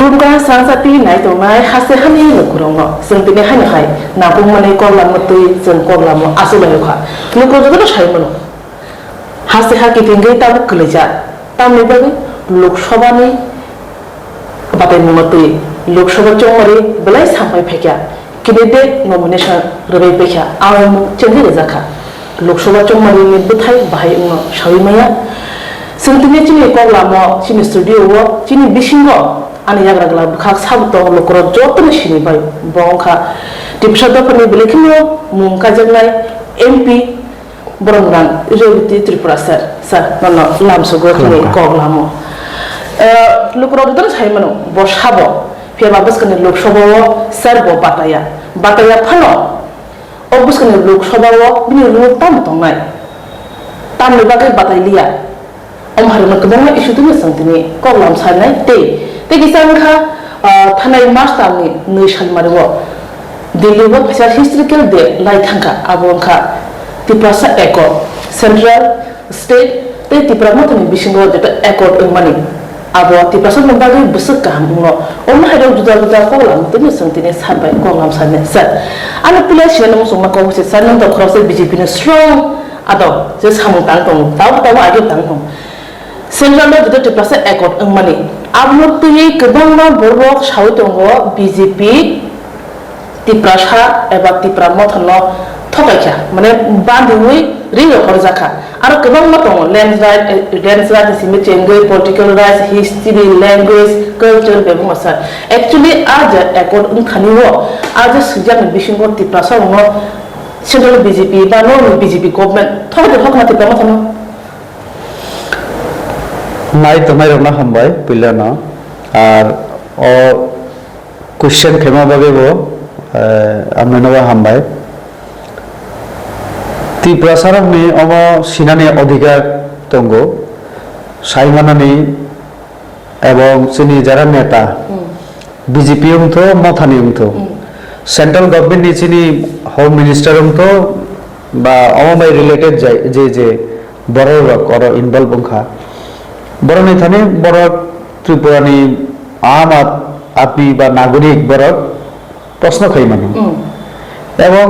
Kurungka sansati nai to mai hase hani lo kurungo sentine hani hai na pung mane korla mutui sen korla mo asu lo kha lo ko jodo shai mono hase ha ki tingai ta kuleja tam ne bagi lok sabha ni batai mutui lok sabha chomari belai sampai phekya kidede nomination rebai phekya amu chendi rezakha lok sabha chomari ni buthai bahai ngo shawi maya sentine chini korla mo chini studio wo chini bisingo ani yagra gla khak sab to lokro jotne shini bai bongkha tipshada pani belekino mungka jangai mp borongran reviti tripura sir no lamso go khini koglamo lokro dor saimano boshabo pheba baskane loksobo sir bo bataya phano obuskane loksobo bini ru tam tongai tam le bagai batailia om harma kebonga isu tu santini koglam sanai te kisangkha thanai mastamni nei salmarwo Delhi wo phasa historical de lai thangka abongkha tiprasa eko central state te tipramatni bisingo de eko mani abo tiprasa nombagi busuk kamungo om hado juda koglam tini santini sabai koglam sanne sir ana population mo summa ko se sanam to cross BJP ne strong ado je samung tang tong taw age tang tong Central lo juda tiprasa eko mani abno tuyi kebangma borok sautongo BJP tiprasa eba tipramo thano thokakya mane bandui ringo korjaka aro kebangma tongo landslide simi change political rights history language culture bebungasa actually aja ekor khaniwo aja sujak bisingo tiprasa ngo central BJP ba no BJP government thokna tipramo thano নাই তোমার না হামবাই পিলা না আর ও question খেমা বাবে বো আমনে নবা হামবাই তি প্রসারম নি অম সিনানি অধিকার তঙ্গ সাইমানানি এবং সিনি যারা নেতা বিজেপি তো মথানি তো সেন্ট্রাল গভর্নমেন্ট নি সিনি হোম মিনিস্টার তো বা অমবাই রিলেটেড যে বড় কর ইনভলভ বংখা বড় নেথানে বড় ত্রিপুরানি আম আদমি বা নাগরিক বড় প্রশ্ন খাই মানে এবং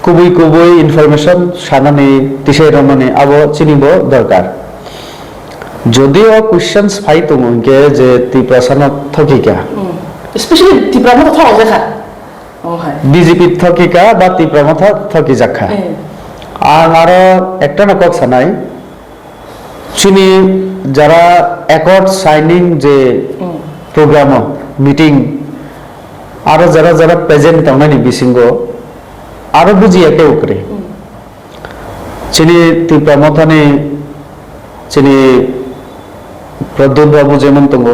কুবুই ইনফরমেশন সানানি তিসাই রমনে আবো চিনিব দরকার যদিও কোশ্চেনস ফাই তুমকে যে ত্রিপ্রাসান থকিকা স্পেশালি ত্রিপ্রামথা থক দেখা বিজেপি থকিকা বা ত্রিপ্রামথা থকি জাখা আর একটা না কক সানাই চিনি যারা অ্যাকর্ড সাইনিং যে প্রোগ্রাম মিটিং আরো যারা প্রেজেন্ট তামনানি বিসিঙ্গ আরো বুঝি একে উপরে চিনি ত্রিপ্রামথানি চিনি প্রদ্যুৎ বাবু যেমন তঙ্গ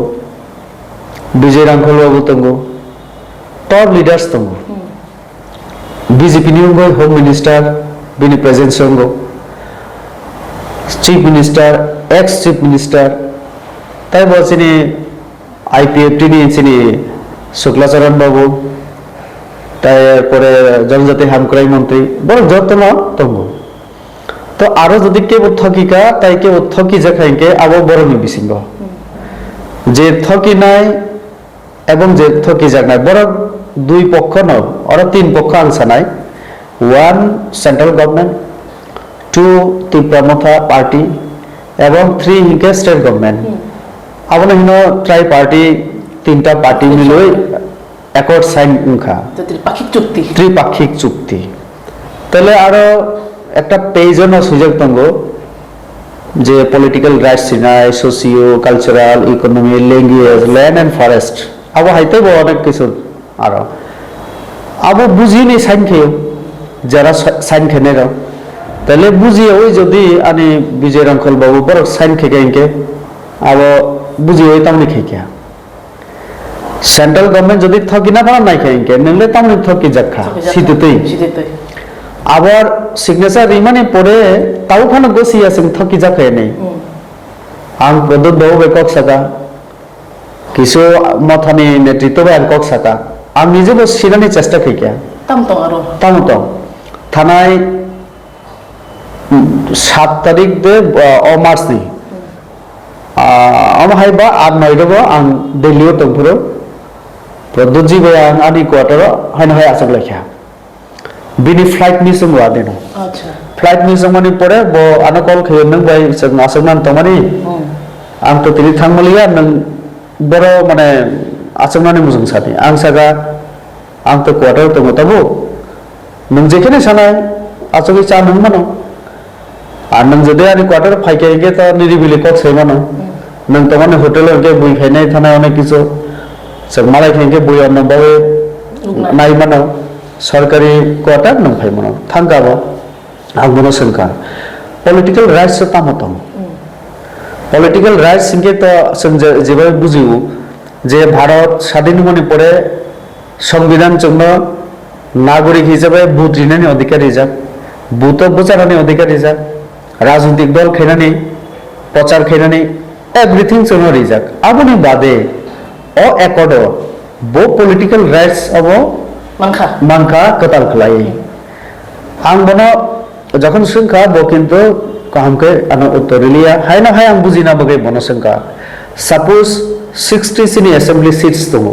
বিজয় রাঙ্খল বাবু তঙ্গ টপ লিডার্স তঙ্গ বিজেপি নিয়ঙ্গ হোম মিনিস্টার বিনি প্রেজেন্ট সঙ্গ chief minister ex chief minister তাই বলছেন আইপিএফটি নিয়েছেন শুক্লাচরণ বাবু তারপরে জনজাতি হামক্রাই মন্ত্রী বড় যত্ন তঙ্গ তো আরো যদি কে থকিকা তাই কে থকি যাখাইকে আবো বড় নিবিসিঙ্গ যে থকি নাই এবং যে থকি যাক নাই বড় দুই পক্ষ ন আর তিন পক্ষ আনসা নাই one central government 2 Tipra Motha party এবং 3 হিকে স্টেট গভর্নমেন্ট আপনি হিনো ট্রাই পার্টি তিনটা পার্টি মিলই অ্যাকর্ড সাইন উনখা ত্রিপাক্ষিক চুক্তি তাহলে আরো একটা পেজন সুযোগ তঙ্গ যে পলিটিক্যাল রাইটস নাই socio cultural economy language land and forest আবো হাইতে অনেক কিছু আরো আবো বুঝিনি সাইন খেয়ে যারা সাইন খেনে তাহলে বুঝিয়ে ওই যদি আনি বিজয় রাঙ্খল বাবু বড় সাইন খেকে আবো বুঝিয়ে ওই তামনি খেকিয়া সেন্ট্রাল গভর্নমেন্ট যদি থকি না পারা নাই খেকে নিলে তামনি থকি যাখা শীতেতেই আবার সিগনেচার রিমানে পড়ে তাও খান গসি আছেন থকি যাখা নেই আম প্রদ্যুৎ বাবু বেকক সাকা কিছু মথানি নেতৃত্ব বা একক সাকা আমি নিজে সিনানি চেষ্টা খেকিয়া তামতো থানায় 7 তারিখ দে মার্চ নি amahai ba an noidobo ang Delhi tongpuro produji ba ang ani quarter hain hai asok lekha bini flight ni sumwa deno আচ্ছা flight ni samani pore bo anakol khayon nang bai sag asoknan tomani ang to tini thangmaliya nang boro mane asoknani mujung sati ang saga ang to quarter to motabo nang jekhane sanai asoki cha nang mano আর নং যদি আমি quarter ফাইকে গে তো নিরিবিলি cock সেমানো নং তো মানে হোটেলে গে বই খাইনাই থানায় অনেক কিছু সব মালাই খাইকে বই অন্য ভাবে নাই মানো সরকারি কোয়ার্টার নং ফাই মানো থাঙ্গাবো আগুনো সংখ্যা পলিটিক্যাল রাইটস তামতম পলিটিক্যাল রাইটস সিংকে তো যেভাবে বুঝিও যে ভারত স্বাধীন মনে পড়ে সংবিধান জন্য নাগরিক হিসেবে ভোট ঋণানি অধিকারী যাক ভোট বোঝানি অধিকারী যাক রাজনৈতিক দল খেলানি প্রচার খেলানি এভরিথিং জন্য রিজাক আপনি বাদে অ একড বো পলিটিক্যাল রাইটস অব মানখা মানখা কতাল খলাই আং বনো যখন সংখ্যা বো কিন্তু কামকে আনো উত্তরলিয়া হাই না হাই আং বুঝিনা বগে বনো সংখ্যা সাপোজ 60 সিনি অ্যাসেম্বলি সিটস দङ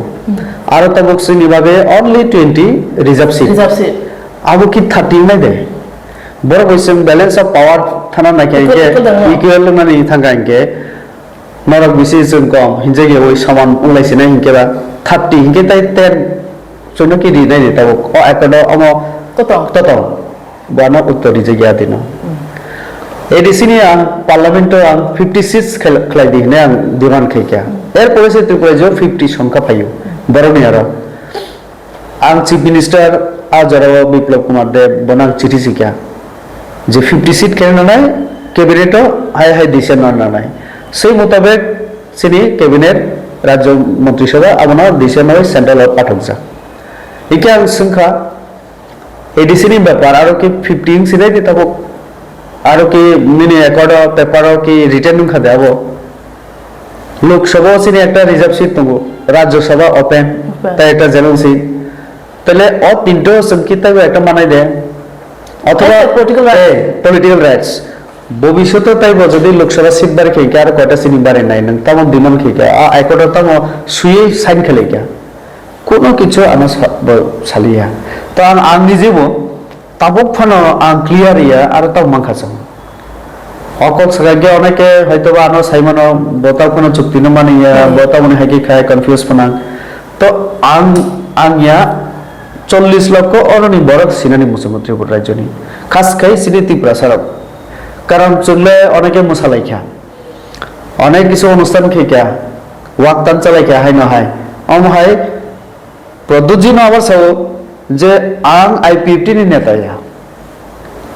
আর তবক সিনি বাগে অনলি 20 রিজার্ভ সিট আবু কি 30 নাই দে বড় বৈষম ব্যালেন্স অফ পাওয়ার থানা নাকি ইকুয়াল মানে থাকা ইনকে নরক বিসি जों কম হিনজে গে ওই সমান উলাইছে না হিনকেবা 30 হিনকে তাই 10 জন্য কি রি নাই তাও অ একড অম তত বানা উত্তরি যে গিয়া দিন এডিসিনি আং পার্লামেন্ট আং 56 খেলাই দি নে আং দিমান খাইকা এর পরে ত্রিপুরা যে 50 সংখ্যা পাইও বড়নি আর আং চিফ মিনিস্টার আজরাও বিপ্লব কুমার দেব বনাং চিঠি শিকা যে 50 সিট কেন নাই ক্যাবিনেটও হাই হাই দিছে না নাই সেই মোতাবেক সিনি ক্যাবিনেট রাজ্য মন্ত্রিসভা আমনা দিছে নয় সেন্ট্রাল পাঠক যা ইকে আং সংখ্যা এডিসিনি ব্যাপার আর কি 15 সিলাই দিতাব আর কি মিনি রেকর্ড পেপার কি রিটার্ন খা দেব লোকসভা সিনি একটা রিজার্ভ সিট তঙ্গ রাজ্যসভা ওপেন তাই একটা জেনারেল সিট তাহলে অ তিনটো সংকিতা একটা মানাই দেয় অথবা পলিটিক্যাল রাইটস ভবিষ্যতে তাইব যদি লোকসভা সিট বারে খেইকা আর কয়টা সিনি বারে নাই নং তাম দিমন খেইকা একটা তাম সুই সাইন খেলেকা কোনো কিছু আনা সালিয়া তো আং নিজেব তাবক ফানো আং ক্লিয়ার ইয়া আর তাও মাংখাসাম অকল সগাগে অনেকে হয়তোবা আনো সাইমানো বতা কোনো চুক্তি ন মানিয়া বতা মনে হাকি খায় কনফিউজ ফনা তো আং ইয়া 40 লক্ষ অরনি বরক সিনানি মুখ্যমন্ত্রী রাজ্যনি খাস খাই সিনি ত্রিপুরা সারক কারণ চললে অনেকে মশালাইখা অনেক কিছু অনুষ্ঠান খেইকা ওয়াক্তান চালাইখা হাই নহাই অমহাই প্রদ্যুৎজি আবার চাও যে আং আই50 নি নেতায়া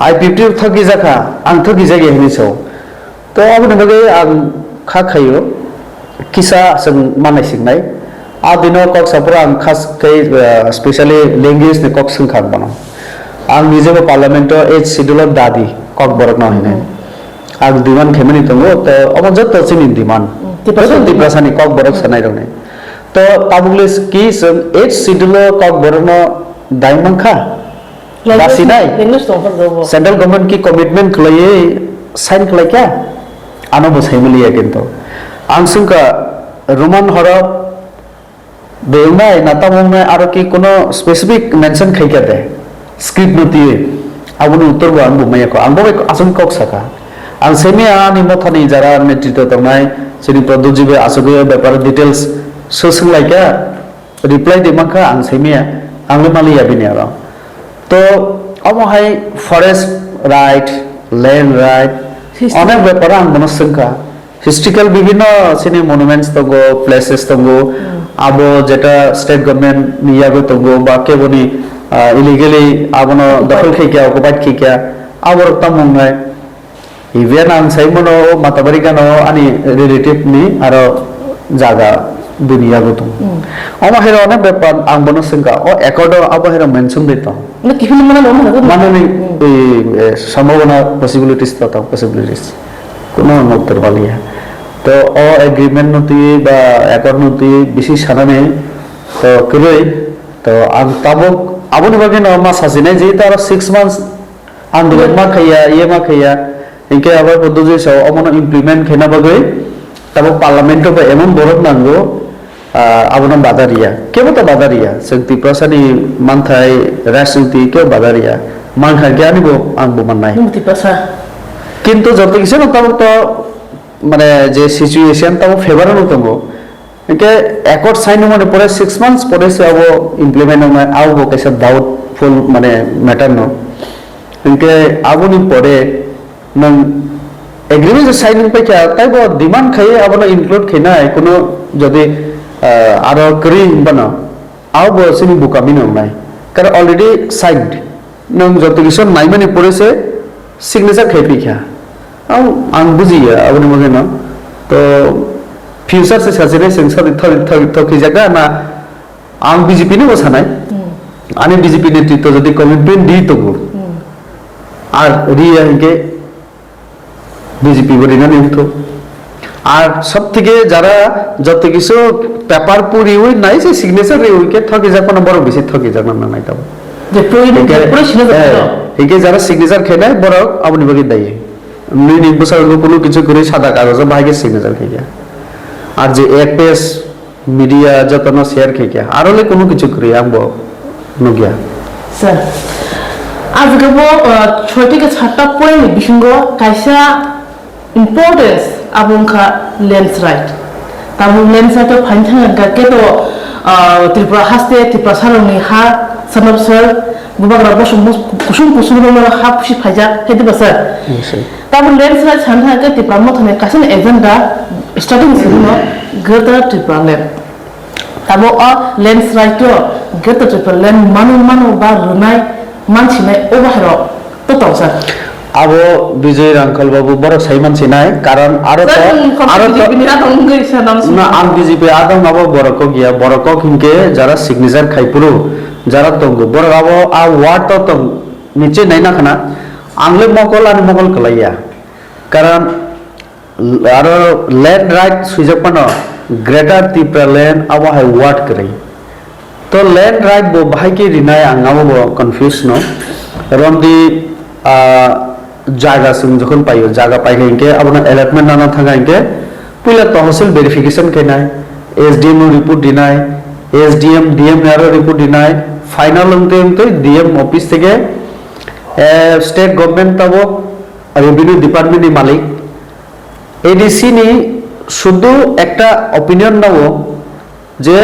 আই50 থকি জাখা আং থকি জাগে হিনি চাও তো আপনি বগে আং খা খাইও কিসা जों मानायसिंनाय आदिनो कक सापुरा आं खास कै स्पेशली लैंग्वेज ने कक संखाक बना आं निजेबो पार्लियामेंट एज शेड्यूल दादी कक बरक न हैने आं दिमान खेमनि तंगो तो अब जत सिनि दिमान तिप्रासानि कक बरक सनाय रने तो ताबुगलिस की जों एज शेड्यूल कक बरक न दाइमंखा बासिनाय सेंट्रल गवर्नमेंट की कमिटमेंट खलायै साइन खलायका आनो बसाइमलिया किन्तु आं संका रोमान हरफ बेउनाय नातामंनाय आरो कि कोनो स्पेसिफिक मेंशन खाइका दे स्क्रिप्ट नति आबुनि उत्तरबो आं बुमायको आंबो आसन कक साका आं सेमि आनि मथानि जारा नेतृत्व तंनाय सिनि प्रदुजिबे आसगे बेपार डिटेल्स सोसं लाइका रिप्लाई दिमाखा आं सेमि आंले मालिया बिनि आरो तो अमहाय फरेस्ट राइट लैंड राइट अनेक बेपार आं मनसंखा हिस्ट्रिकल विभिन्न सिनि मनुमेंट्स तंगो प्लेसेस तंगो आबो जेटा स्टेट गवर्नमेंट नियागो तंगो बा केबोनी इलीगली आबनो दखल खेकिया अकुपाइट खेकिया आबर तमंगाय इवेन आं साइमनो माताबारि गानो आनि रिलेटिव नि आरो जागा दुनिया गतो अमाहेर अनेक बेपार आं बनो संका ओ एकड आबहेर मेंशन देता ना किफिन माने नि संभावना पॉसिबिलिटीज तो पॉसिबिलिटीज কোনো নক্তর বালিয়া তো অ এগ্রিমেন্ট নতি বা একর নতি বেশি সানানে তো কই তো আম তাবক আবনি বাগে ন মা সাজিনে যে তার 6 মান্থস আন্দোলন মা খাইয়া ইয়ে মা খাইয়া ইনকে আবার পদ্ধতি সব অমন ইমপ্লিমেন্ট খেনা বাগে তারপর পার্লামেন্টও এমন বরফ নাঙ্গো আবনা বাদারিয়া কেউ তো বাদারিয়া শক্তি প্রসাদী মানথাই রাজনীতি কেউ বাদারিয়া মানখা জ্ঞানীব আংবো মাননাই Tipasa. কিন্তু যত কিছু না তাও তো মানে যে সিচুয়েশন তাও ফেভারেবল তঙ্গো একে একট সাইন মানে পরে 6 মান্থস পরে সে আবো ইমপ্লিমেন্ট মানে আবো কেসে ডাউটফুল মানে ম্যাটার নো ইনকে আবনি পরে নং এগ্রিমেন্ট সাইনিং পাইকা তাইবো ডিমান্ড খাইয়ে আবনা ইনক্লুড খাইনাই কোনো যদি আরো করি বানা আবো সিনি বুকামি নাই কারণ অলরেডি সাইন্ড নং যত কিছু নাই মানে পড়েছে সিগনেচার খাইপিখা आं बुझियो आबनि मगे न तो फ्यूचर से साजरे सेंसर थकी जागा ना आं बीजेपी ने बसानाय आने बीजेपी नेतृत्व যদি কমিটমেন্ট দি তবু আর রিয়া ইনকে বিজেপি বলি না নিতো আর সব থেকে যারা যত কিছু পেপার পুরি ওই নাই যে সিগনেচার রে ওইকে থকি যা কোনো বড় বেশি থকি যা না নাই তবে যে প্রয়োজন একে যারা সিগনেচার খেনায় বড় আপনি বলি দায়ী নির্বসার কোনো কিছু করে সাদা কাগজে ভাইকে সিগনেচার খেয়ে আর যে এক পেজ মিডিয়া যত না শেয়ার খেয়ে আর হলে কোনো কিছু করে আমবো নগিয়া স্যার আজকে ছয় থেকে সাতটা পয়েন্ট বিসঙ্গ কাইসা ইম্পর্টেন্স আবংখা ল্যান্ডস্লাইড তারপর ল্যান্ডস্লাইড ফাইন থাকা কেতো ত্রিপুরা হাসতে ত্রিপুরা সারনি হা সানবসর বুবাগ্রা বসুম কুসুম কুসুম হা খুশি ফাইজা খেতে বসে তারপর ল্যান্ডস্লাইড সান্থা কে ত্রিপুরা মথনে কাছেন এজেন্ডা স্টার্টিং সিরিম গেতা ত্রিপুরা ল্যান্ড তারপর ল্যান্ডস্লাইড গেতা ত্রিপুরা ল্যান্ড মানু বা রুনাই মানছিনাই ও বাহির তো তাও স্যার আবো বিজয় রাঙ্কল বাবু বড় সাই মানছি নাই কারণ আরো তো না আম বিজেপি আদম আবো বড় কো গিয়া বড় কো কিনকে যারা সিগনেচার খাইপুরু যারা তঙ্গু বড় আবো আ ওয়ার্ড তো তং নিচে নাই না খানা আংলে মকল আর মকল কলাইয়া কারণ আরো ল্যান্ড রাইট সুযোগ পানো গ্রেটার ত্রিপুরা ল্যান্ড আবো হাই ওয়ার্ড করে তো ল্যান্ড রাইট বো ভাই কি রিনায় আঙ্গাবো কনফিউজ নো রন্দি জায়গা সিং যখন পাইও জায়গা পাইলে ইনকে আপনার অ্যালটমেন্ট নানা থাকা ইনকে পয়লা তহসিল ভেরিফিকেশন কেনাই এসডিএম রিপোর্ট দিনাই এসডিএম ডিএম এর রিপোর্ট দিনাই ফাইনাল তো ডিএম অফিস থেকে স্টেট গভর্নমেন্ট তব রেভিনিউ ডিপার্টমেন্টের মালিক এডিসি নি শুধু একটা অপিনিয়ন নাও যে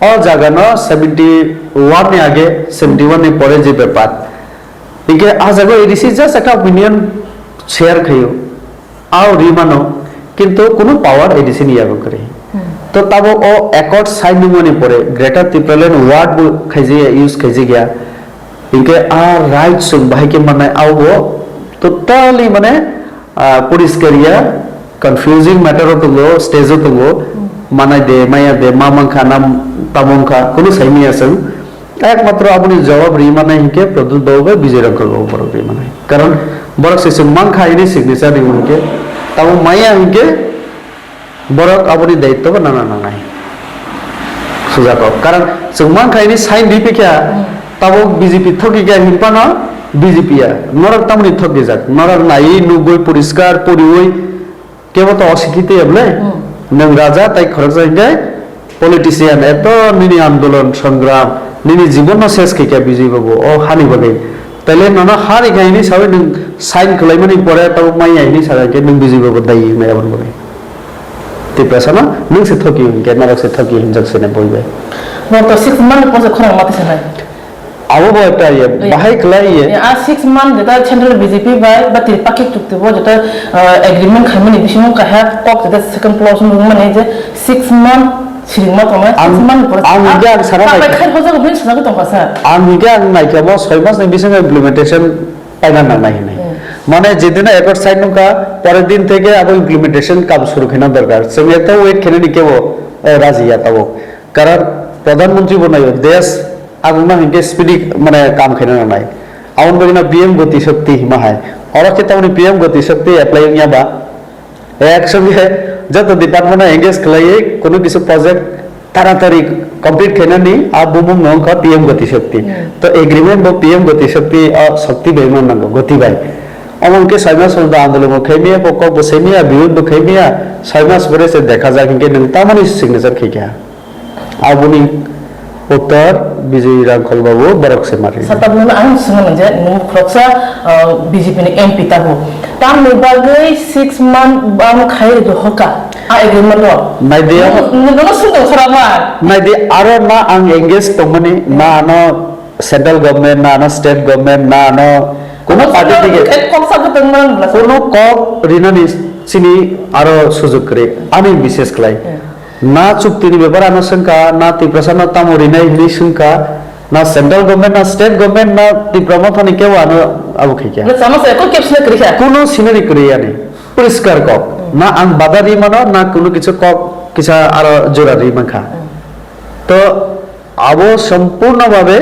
অ জায়গা ন 71 এ আগে 71 এ পরে যে ব্যাপার इनके आज अगर एडीसी जस्ट एक ओपिनियन शेयर खयो आओ रिमानो किंतु कोनो पावर एडीसी नहीं आगो करे तो तब ओ एकॉर्ड साइन निमोने पड़े ग्रेटर त्रिपुरा लैंड वार्ड खजे यूज खजे गया इनके आ राइट सुन भाई के मने आओ वो टोटली माने पुलिसकरिया कंफ्यूजिंग मैटर तो लो स्टेज तो लो माने दे माया दे मामंखा नाम तामंखा कोनो सही नहीं आसन একমাত্র আপনি জবাব রিমানাই হিকে প্রদুল বাবু বিজয় রাঙ্কল বাবু বড় রিমানাই কারণ বড় শেষে মান খাইনি সিগনেচার রিমনকে তাও মাইয়া হিকে বড় আপনি দায়িত্ব না না না নাই সুজা কর কারণ মান খাইনি সাইন দিপিকা তাও বিজেপি থকি গিয়া হিপানা বিজেপিয়া নরক তামনি থকি যাক নরক নাই নুগই পরিষ্কার পরিওই কেবল তো অশিক্ষিত এবলে নং রাজা তাই খরচ যায় পলিটিশিয়ান এত নিনি আন্দোলন সংগ্রাম নিনি জীবন শেষ কে বিজয় বাবু ও হানি বলে তাইলে ননা হারি গাইনি সবাই নং সাইন খাইমানি পরে তাও মাই আইনি সারাকে নং বিজয় বাবু দায়ী মেয়াবন বলে তে পেছানা নং সে থকি কে নরক সে থকি ইনজেকশনে বইবে নতো 6 মান্থ পরে খরা মাতিছে নাই আবো একটা ইয়ে বাহাই ক্লাই ইয়ে আ 6 মান্থ যেটা সেন্ট্রাল বিজেপি বাই বা তিরপাকি চুক্তি বো যেটা এগ্রিমেন্ট খাইমানি বিশিমু কাহা কক যেটা সেকেন্ড ক্লজ মানে যে 6 মান্থ সিরিংমা তোমায় 6 মান্থ পরে আমি গে আং সারা নাই খাই হজা গবিন সারা তো পাসা আমি গে আং নাই কেবল 6 মাস বিশিং ইমপ্লিমেন্টেশন পাইনা না নাই মানে যেদিন একট সাইন নুকা পরের দিন থেকে আবার ইমপ্লিমেন্টেশন কাজ শুরু খেনা দরকার সঙ্গে তো ওয়েট খেনে নিকেব রাজিয়া তাও কারণ প্রধানমন্ত্রী বনাইও দেশ আগুনা হিকে স্পিডি মানে কাম খেনে না নাই আউন বলিনা বিএম গতি শক্তি হিমাহায় অরকে তামনি পিএম গতি শক্তি অ্যাপ্লাই ইয়াবা একসঙ্গে যত ডিপার্টমেন্ট এঙ্গেজ খেলাইয়ে কোনো কিছু প্রজেক্ট তাড়াতাড়ি কমপ্লিট খেনে নি আর বুবুম নঙ্ক পিএম গতি শক্তি তো এগ্রিমেন্ট বো পিএম গতি শক্তি শক্তি বেমান নাঙ্গো গতি বাই অমনকে 6 মাস হল আন্দোলন খেমিয়া পকক বসেমিয়া বিরোধ খেমিয়া 6 মাস পরে সে দেখা যায় কিন্তু নং তামানি সিগনেচার খেকিয়া আবুনি উত্তর বিজয় রাংখল বাবু বরক সে মারি সাতাবন আং সুনম যে নম খরচা বিজেপি নি এমপি তাবো তাম নিবাগৈ 6 মান বাম খাই দহকা আ এগ্রিমেন্ট ল নাইদিয়া নম সুন খরামা নাইদি আরো না আং এঙ্গেজ তমনি না আনো সেন্ট্রাল গভর্নমেন্ট না আনো স্টেট গভর্নমেন্ট না আনো কোন পার্টি থেকে কম সাবত তংমান কোন কক রিনানি চিনি আরো সুযোগ করে আমি বিশেষ ক্লাই না চুক্তিনি ব্যাপার আনুশঙ্কা না ত্রিপ্রাসাদ তামরি নাই নিশঙ্কা না সেন্ট্রাল গভর্নমেন্ট না স্টেট গভর্নমেন্ট না ত্রিপ্রমথনি কেউ আনো আবু খাইয়া না সামস এক কেপসনে করিয়া কোনো সিনারি করিয়া নেই পরিষ্কার কক না আং বাদারি মানো না কোনো কিছু কক কিছু আর জোরারি মাখা তো আবো সম্পূর্ণভাবে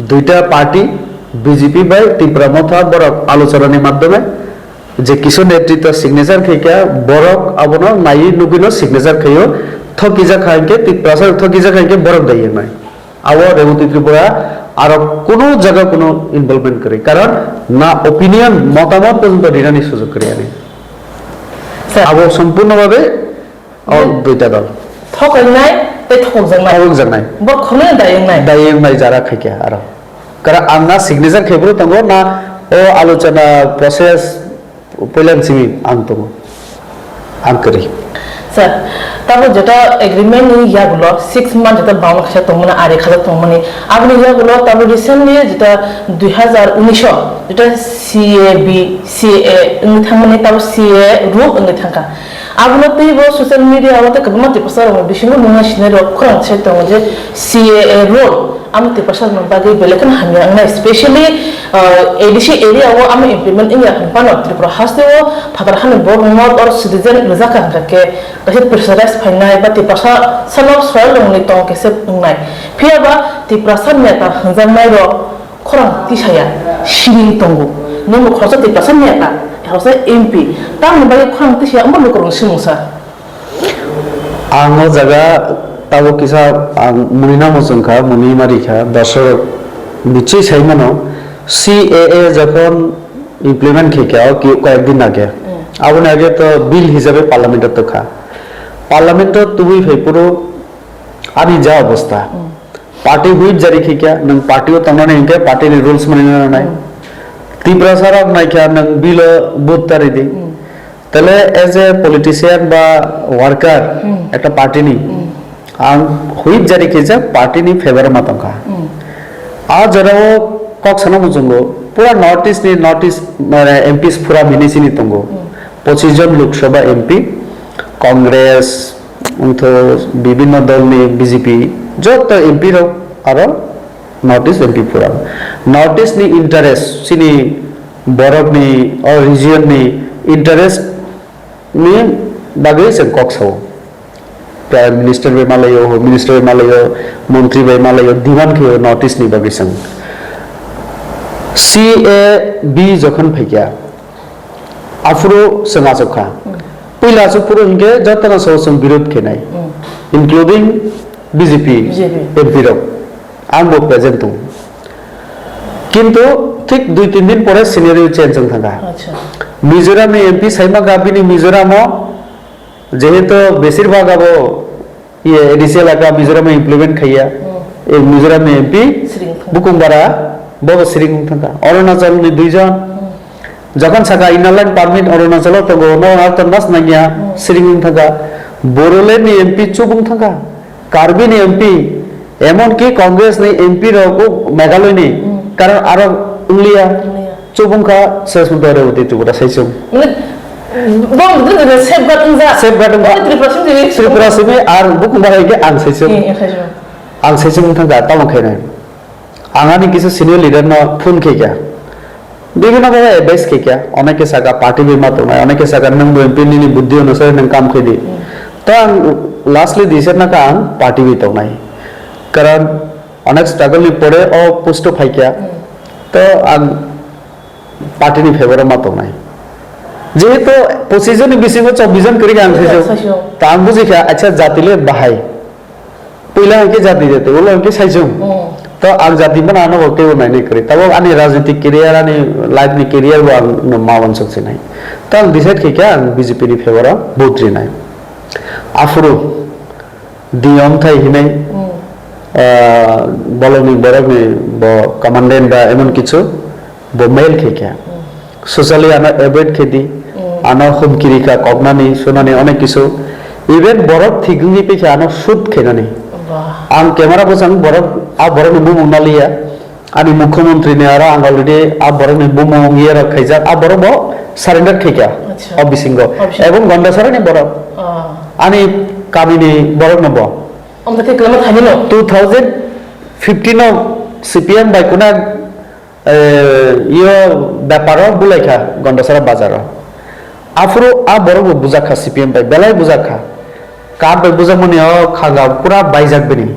দুইটা পার্টি বিজেপি বাই ত্রিপ্রমথা বরক আলোচনার মাধ্যমে যে কিছু নেতৃত্ব সিগনেচার খেইকা বরক আবনো নাই নুগিনো সিগনেচার খেইও থকিজা খাইকে ত্রিপ্রাসাদ থকিজা খাইকে বরক দাইয়ে নাই আবো রেবতী ত্রিপুরা আর কোনো জায়গা কোনো ইনভলভমেন্ট করে কারণ না ওপিনিয়ন মতামত পর্যন্ত রিনানি সুযোগ করে আনে আবো সম্পূর্ণভাবে দুইটা দল থকাই নাই তে থক জানাই থক জানাই বখনে দাইং নাই যারা খাইকে আর কারণ আমরা সিগনেচার খেবো তঙ্গ না ও আলোচনা প্রসেস পয়লান সিমি আনতো আনকরি স্যার তারপর যেটা এগ্রিমেন্ট ইয়াগুলো 6 মান্থ যেটা বাউন্ড খাসা তমনে আরে খাসা তমনে আপনি ইয়াগুলো তারপর রিসেন্টলি যেটা 2019 যেটা সিএবি সিএ ইন থামনে তারপর সিএ রুল ইন থাকা আগুলো তেইবো সোশ্যাল মিডিয়া আমাতে কবমা টিপসার বিশিনো নুনা সিনেরো খরং সেটা যে সিএ রুল আমি টিপসার নবাগে বেলেকন হামিয়া না স্পেশালি এডিসি এরিয়া ও আমি ইমপ্লিমেন্ট ইন ইয়াখন পানো ত্রিপুরা হাসতেও ফাদার হানে বড়মত অর সিটিজেন রেজাকা কাকে কাছে প্রেসারাইজ ফাইনাই বা টিপসা সালাম সয় লংনি তং কেসে নাই ফিয়াবা টিপসা মেটা হনজানাই র খরং তিসায়া সিনি তঙ্গু নমো খরচ টিপসা মেটা হাউসে এমপি তার নবাগে খরং তিসায়া আমল করং সিমুসা আঙ্গো জায়গা তাবো কিসা মুনিনা মসংখা মুনি মারিখা দশর বুঝছি সাইমানো সিএএ যখন ইমপ্লিমেন্ট খেকে কয়েকদিন আগে আবনে আগে তো বিল হিসাবে পার্লামেন্টত তো খা পার্লামেন্টত তুমি ফেপুরো আনি যা অবস্থা পার্টি হুইপ জারি খেকে নং পার্টিও তমনে ইনকে পার্টির রুলস মানি না নাই ত্রিপুরা সারাব নাইখা নং বিল বুথ তারি দি তাহলে এজ এ পলিটিশিয়ান বা ওয়ার্কার একটা পার্টি নি আং হুইপ জারি খেয়েছে পার্টি নি ফেভার মাতঙ্কা আর যারা কক সানা মুজঙ্গো পুরা নর্থ ইস্ট মানে এমপিস পুরা মিনিসিনি তঙ্গো 25 জন লোকসভা এমপি কংগ্রেস বিভিন্ন দল নি বিজেপি যত এমপি হোক আর নর্থ ইস্ট এমপি পুরা নর্থ ইস্ট নি ইন্টারেস্ট সিনি বরফ নি और রিজিয়ন নি ইন্টারেস্ট নি बागै जों कक्सआव प्राइम मिनिस्टर बे मालायो मिनिस्टर बे मालायो मंत्री बे मालायो दिमान खेयो नॉर्थ ईस्ट नि बागै जों सीएबी जखन फैया आफुरो संगा जखा पहिला जो पुरो हिंगे जतना सो जों विरोध खेनाय इंक्लूडिंग बीजेपी एमपी रो आंबो प्रेजेंट दं किंतु ठीक 2-3 दिन परे सिनेरियो चेंज जों थांगा अच्छा मिजोराम नि एमपी साइमा गाबिनी मिजोरामो जेहेतु बेसिरभाग अब ये एडिसी एलाका मिजोराम में इम्प्लीमेंट खाइया ए मिजोराम में एमपी बुकुमबारा बबो सिरिंग थांगा अरुणाचल नि दुइजन जखन साका इनालाइन पारमिट अरुणाचल तो गोनो आर तनास नागिया सिरिंग थांगा बोरोले नि एमपी चुबुं थांगा कार्बी नि एमपी एमन की कांग्रेस नि एमपी रको मेघालय नि कारण आरो उंगलिया चुबुंखा सेसमुदारे उदि Tripura साइसुम bang itu safeguard Tripura sini ar buku bahaya ke ang seisem tangga tahu kena angani kisah senior leader na phone kaya বিভিন্ন ভাবে অ্যাডভাইস কিয়া অনেকে সাকা পার্টি বিমাত না অনেকে সাকা নং এমপি নি বুদ্ধি অনুসারে নং কাম খেদি তো লাস্টলি দিছে না কাম পার্টি বিত নাই কারণ অনেক স্ট্রাগল নি পড়ে ও পোস্ট ফাইকিয়া তো পার্টি নি ফেভার মাত নাই যেহেতু 25 জন বেশি 24 জন করে আনছে তা আমি বুঝি আচ্ছা জাতিলে বাহাই পয়লা কি জাতি যেতে বলো কি সাইজম तो आं जाति मन आनो होते हो नहीं करी तब आनी राजनीतिक करियर आनी लाइफ नि करियर वो आं मावन सकसे नहीं तो आं डिसाइड की क्या आं बीजेपी नि फेवर बोट्री नहीं आफुरु दियम थाई हिनै बलनि बरक नि ब कमांडेंट बा एमन किछु ब मेल के क्या सोशली आना एवरेट खेती आना हुमकिरी का कबनानी सुनानी अनेक किछु इवेन बरक थिगुनि पे के आना शुद्ध खेनानी आं कैमरा बसं बरक आ बरक नि बुमु नालिया आनी मुख्यमंत्री ने आरा आं अलरेडी आ बरक नि बुमु ये रखाइजा आ बरक बो सरेंडर खेक्या अब बिसिंगो एवं गंडासरा नि बरक आनी कामिनी बरक नबो om tadi kelamat hanya no 2015 no CPM by kuna iyo ব্যাপারও বুলাইখা গন্ডাসরা বাজার আফরো আ বড় বুজাখা CPM by বেলাই বুজাখা কার বাই বুজা মনে খাগা পুরা বাইজাক বেনি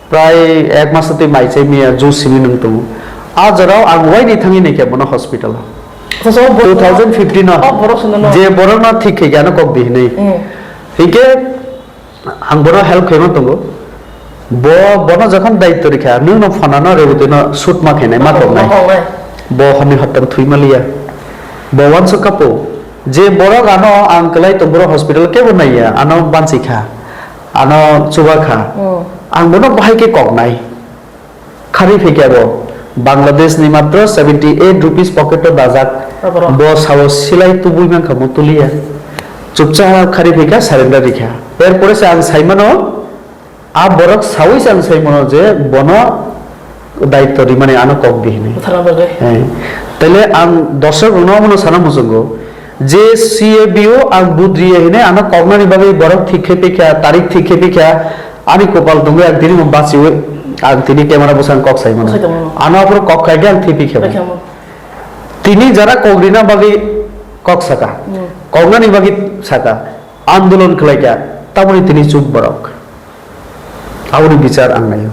প্রায় এক মাসতে মাইছে মিয়া জু সিমি নং তো আজরাও আং ওয়াইনি থাঙ্গি নেকে বন হসপিটাল 2015 no যে বড় না ঠিক কেন কক দি নেই হিকে आं बनो हेल्प खेमन तंगो बो बनो जखन दायित्व रिखा नों न फनानो रेबुतनो सुट मा खेनाय मा दंनाय बो हनि हतन थुइमालिया बो वानस कापो जे बरो गानो आंकलाय तो बरो हॉस्पिटल के बनाया आनो बानसिखा आनो चुबाखा आं बनो बाहाय के कगनाय खारि फेकिया बो बांग्लादेश नि मात्र 78 रुपीस पॉकेट दाजाक बो साव सिलाय तुबुइ मान खमतुलिया चुपचाप खारि फेका सरेंडर रिखा एरपरे से आं साइमानो आ बरक सावै आं साइमानो जे बन दायित्व रि माने आनो कक दिहिने तले आं दर्शक उनावनो साना मुजंगो जे सीएबीओ आं बुद्रिये हिने आनो कगनानि बागै बरक थिखे पेखा तारिख थिखे पेखा आनि कपाल दंगे आं दिनि बासिवे आं तिनि कैमरा बसां कक साइमानो आनो अपर कक खाइगे आं थिपि खेबो तिनि जारा कगरिना बागै कक साका कगनानि बागै साका आंदोलन खलाइका ताबनि तिनि चुप बरक आवनि विचार आंनायो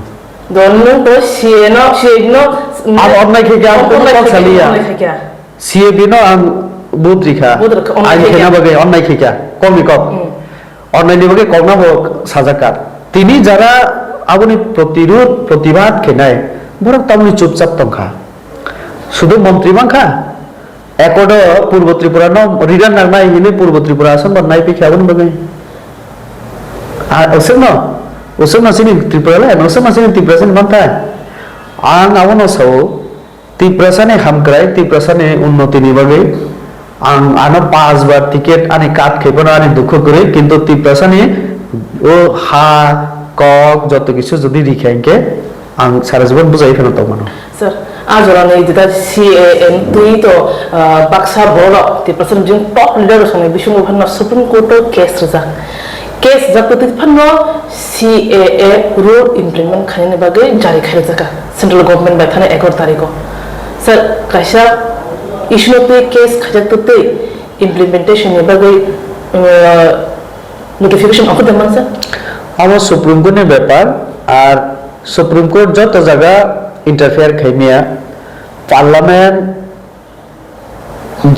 दोनों तो सीएनो अब अन्नाय खेका कक सालिया सीएबी नो आं बुद्रिखा आइन खेना बगे अन्नाय खेका कमि कक अन्नायनि बगे कगना बो साजाका तिनि जारा आवनि प्रतिरोध प्रतिबाद खेनाय बरक ताबनि चुपचाप तंखा शुधु मंत्री मांखा एकड पूर्व त्रिपुरा नो रिटर्न नारनाय हिने पूर्व त्रिपुरा आसन बननाय पेखावन बगे आ उसनो सिनि त्रिपुरा ले नसमा सिनि त्रिपुरा सिनि बनता आं आवनो सौ त्रिपुरा सने हामक्राय त्रिपुरा सने उन्नति नि बगे आं आनो 5 बार टिकेट आनि काट खेबना आनि दुख करे किंतु त्रिपुरा सने ओ हा कक जत किछु जदि रिखाइके आं सारा जीवन बुझाइ फेनो तो मानो सर आज orang ini kita CAN tu itu paksa bola di persen jeng top leader sana bisung bhanna Supreme Court case raja case jakuti bhanna CAA rule implement khane bagai jari khai jaka central government by thane 11 tariko sir kaisa issue pe case khajak tu implementation ne bagai notification of the man sir our Supreme Court ne ব্যাপার আর Supreme Court যত জায়গা interfere खाइमिया parliament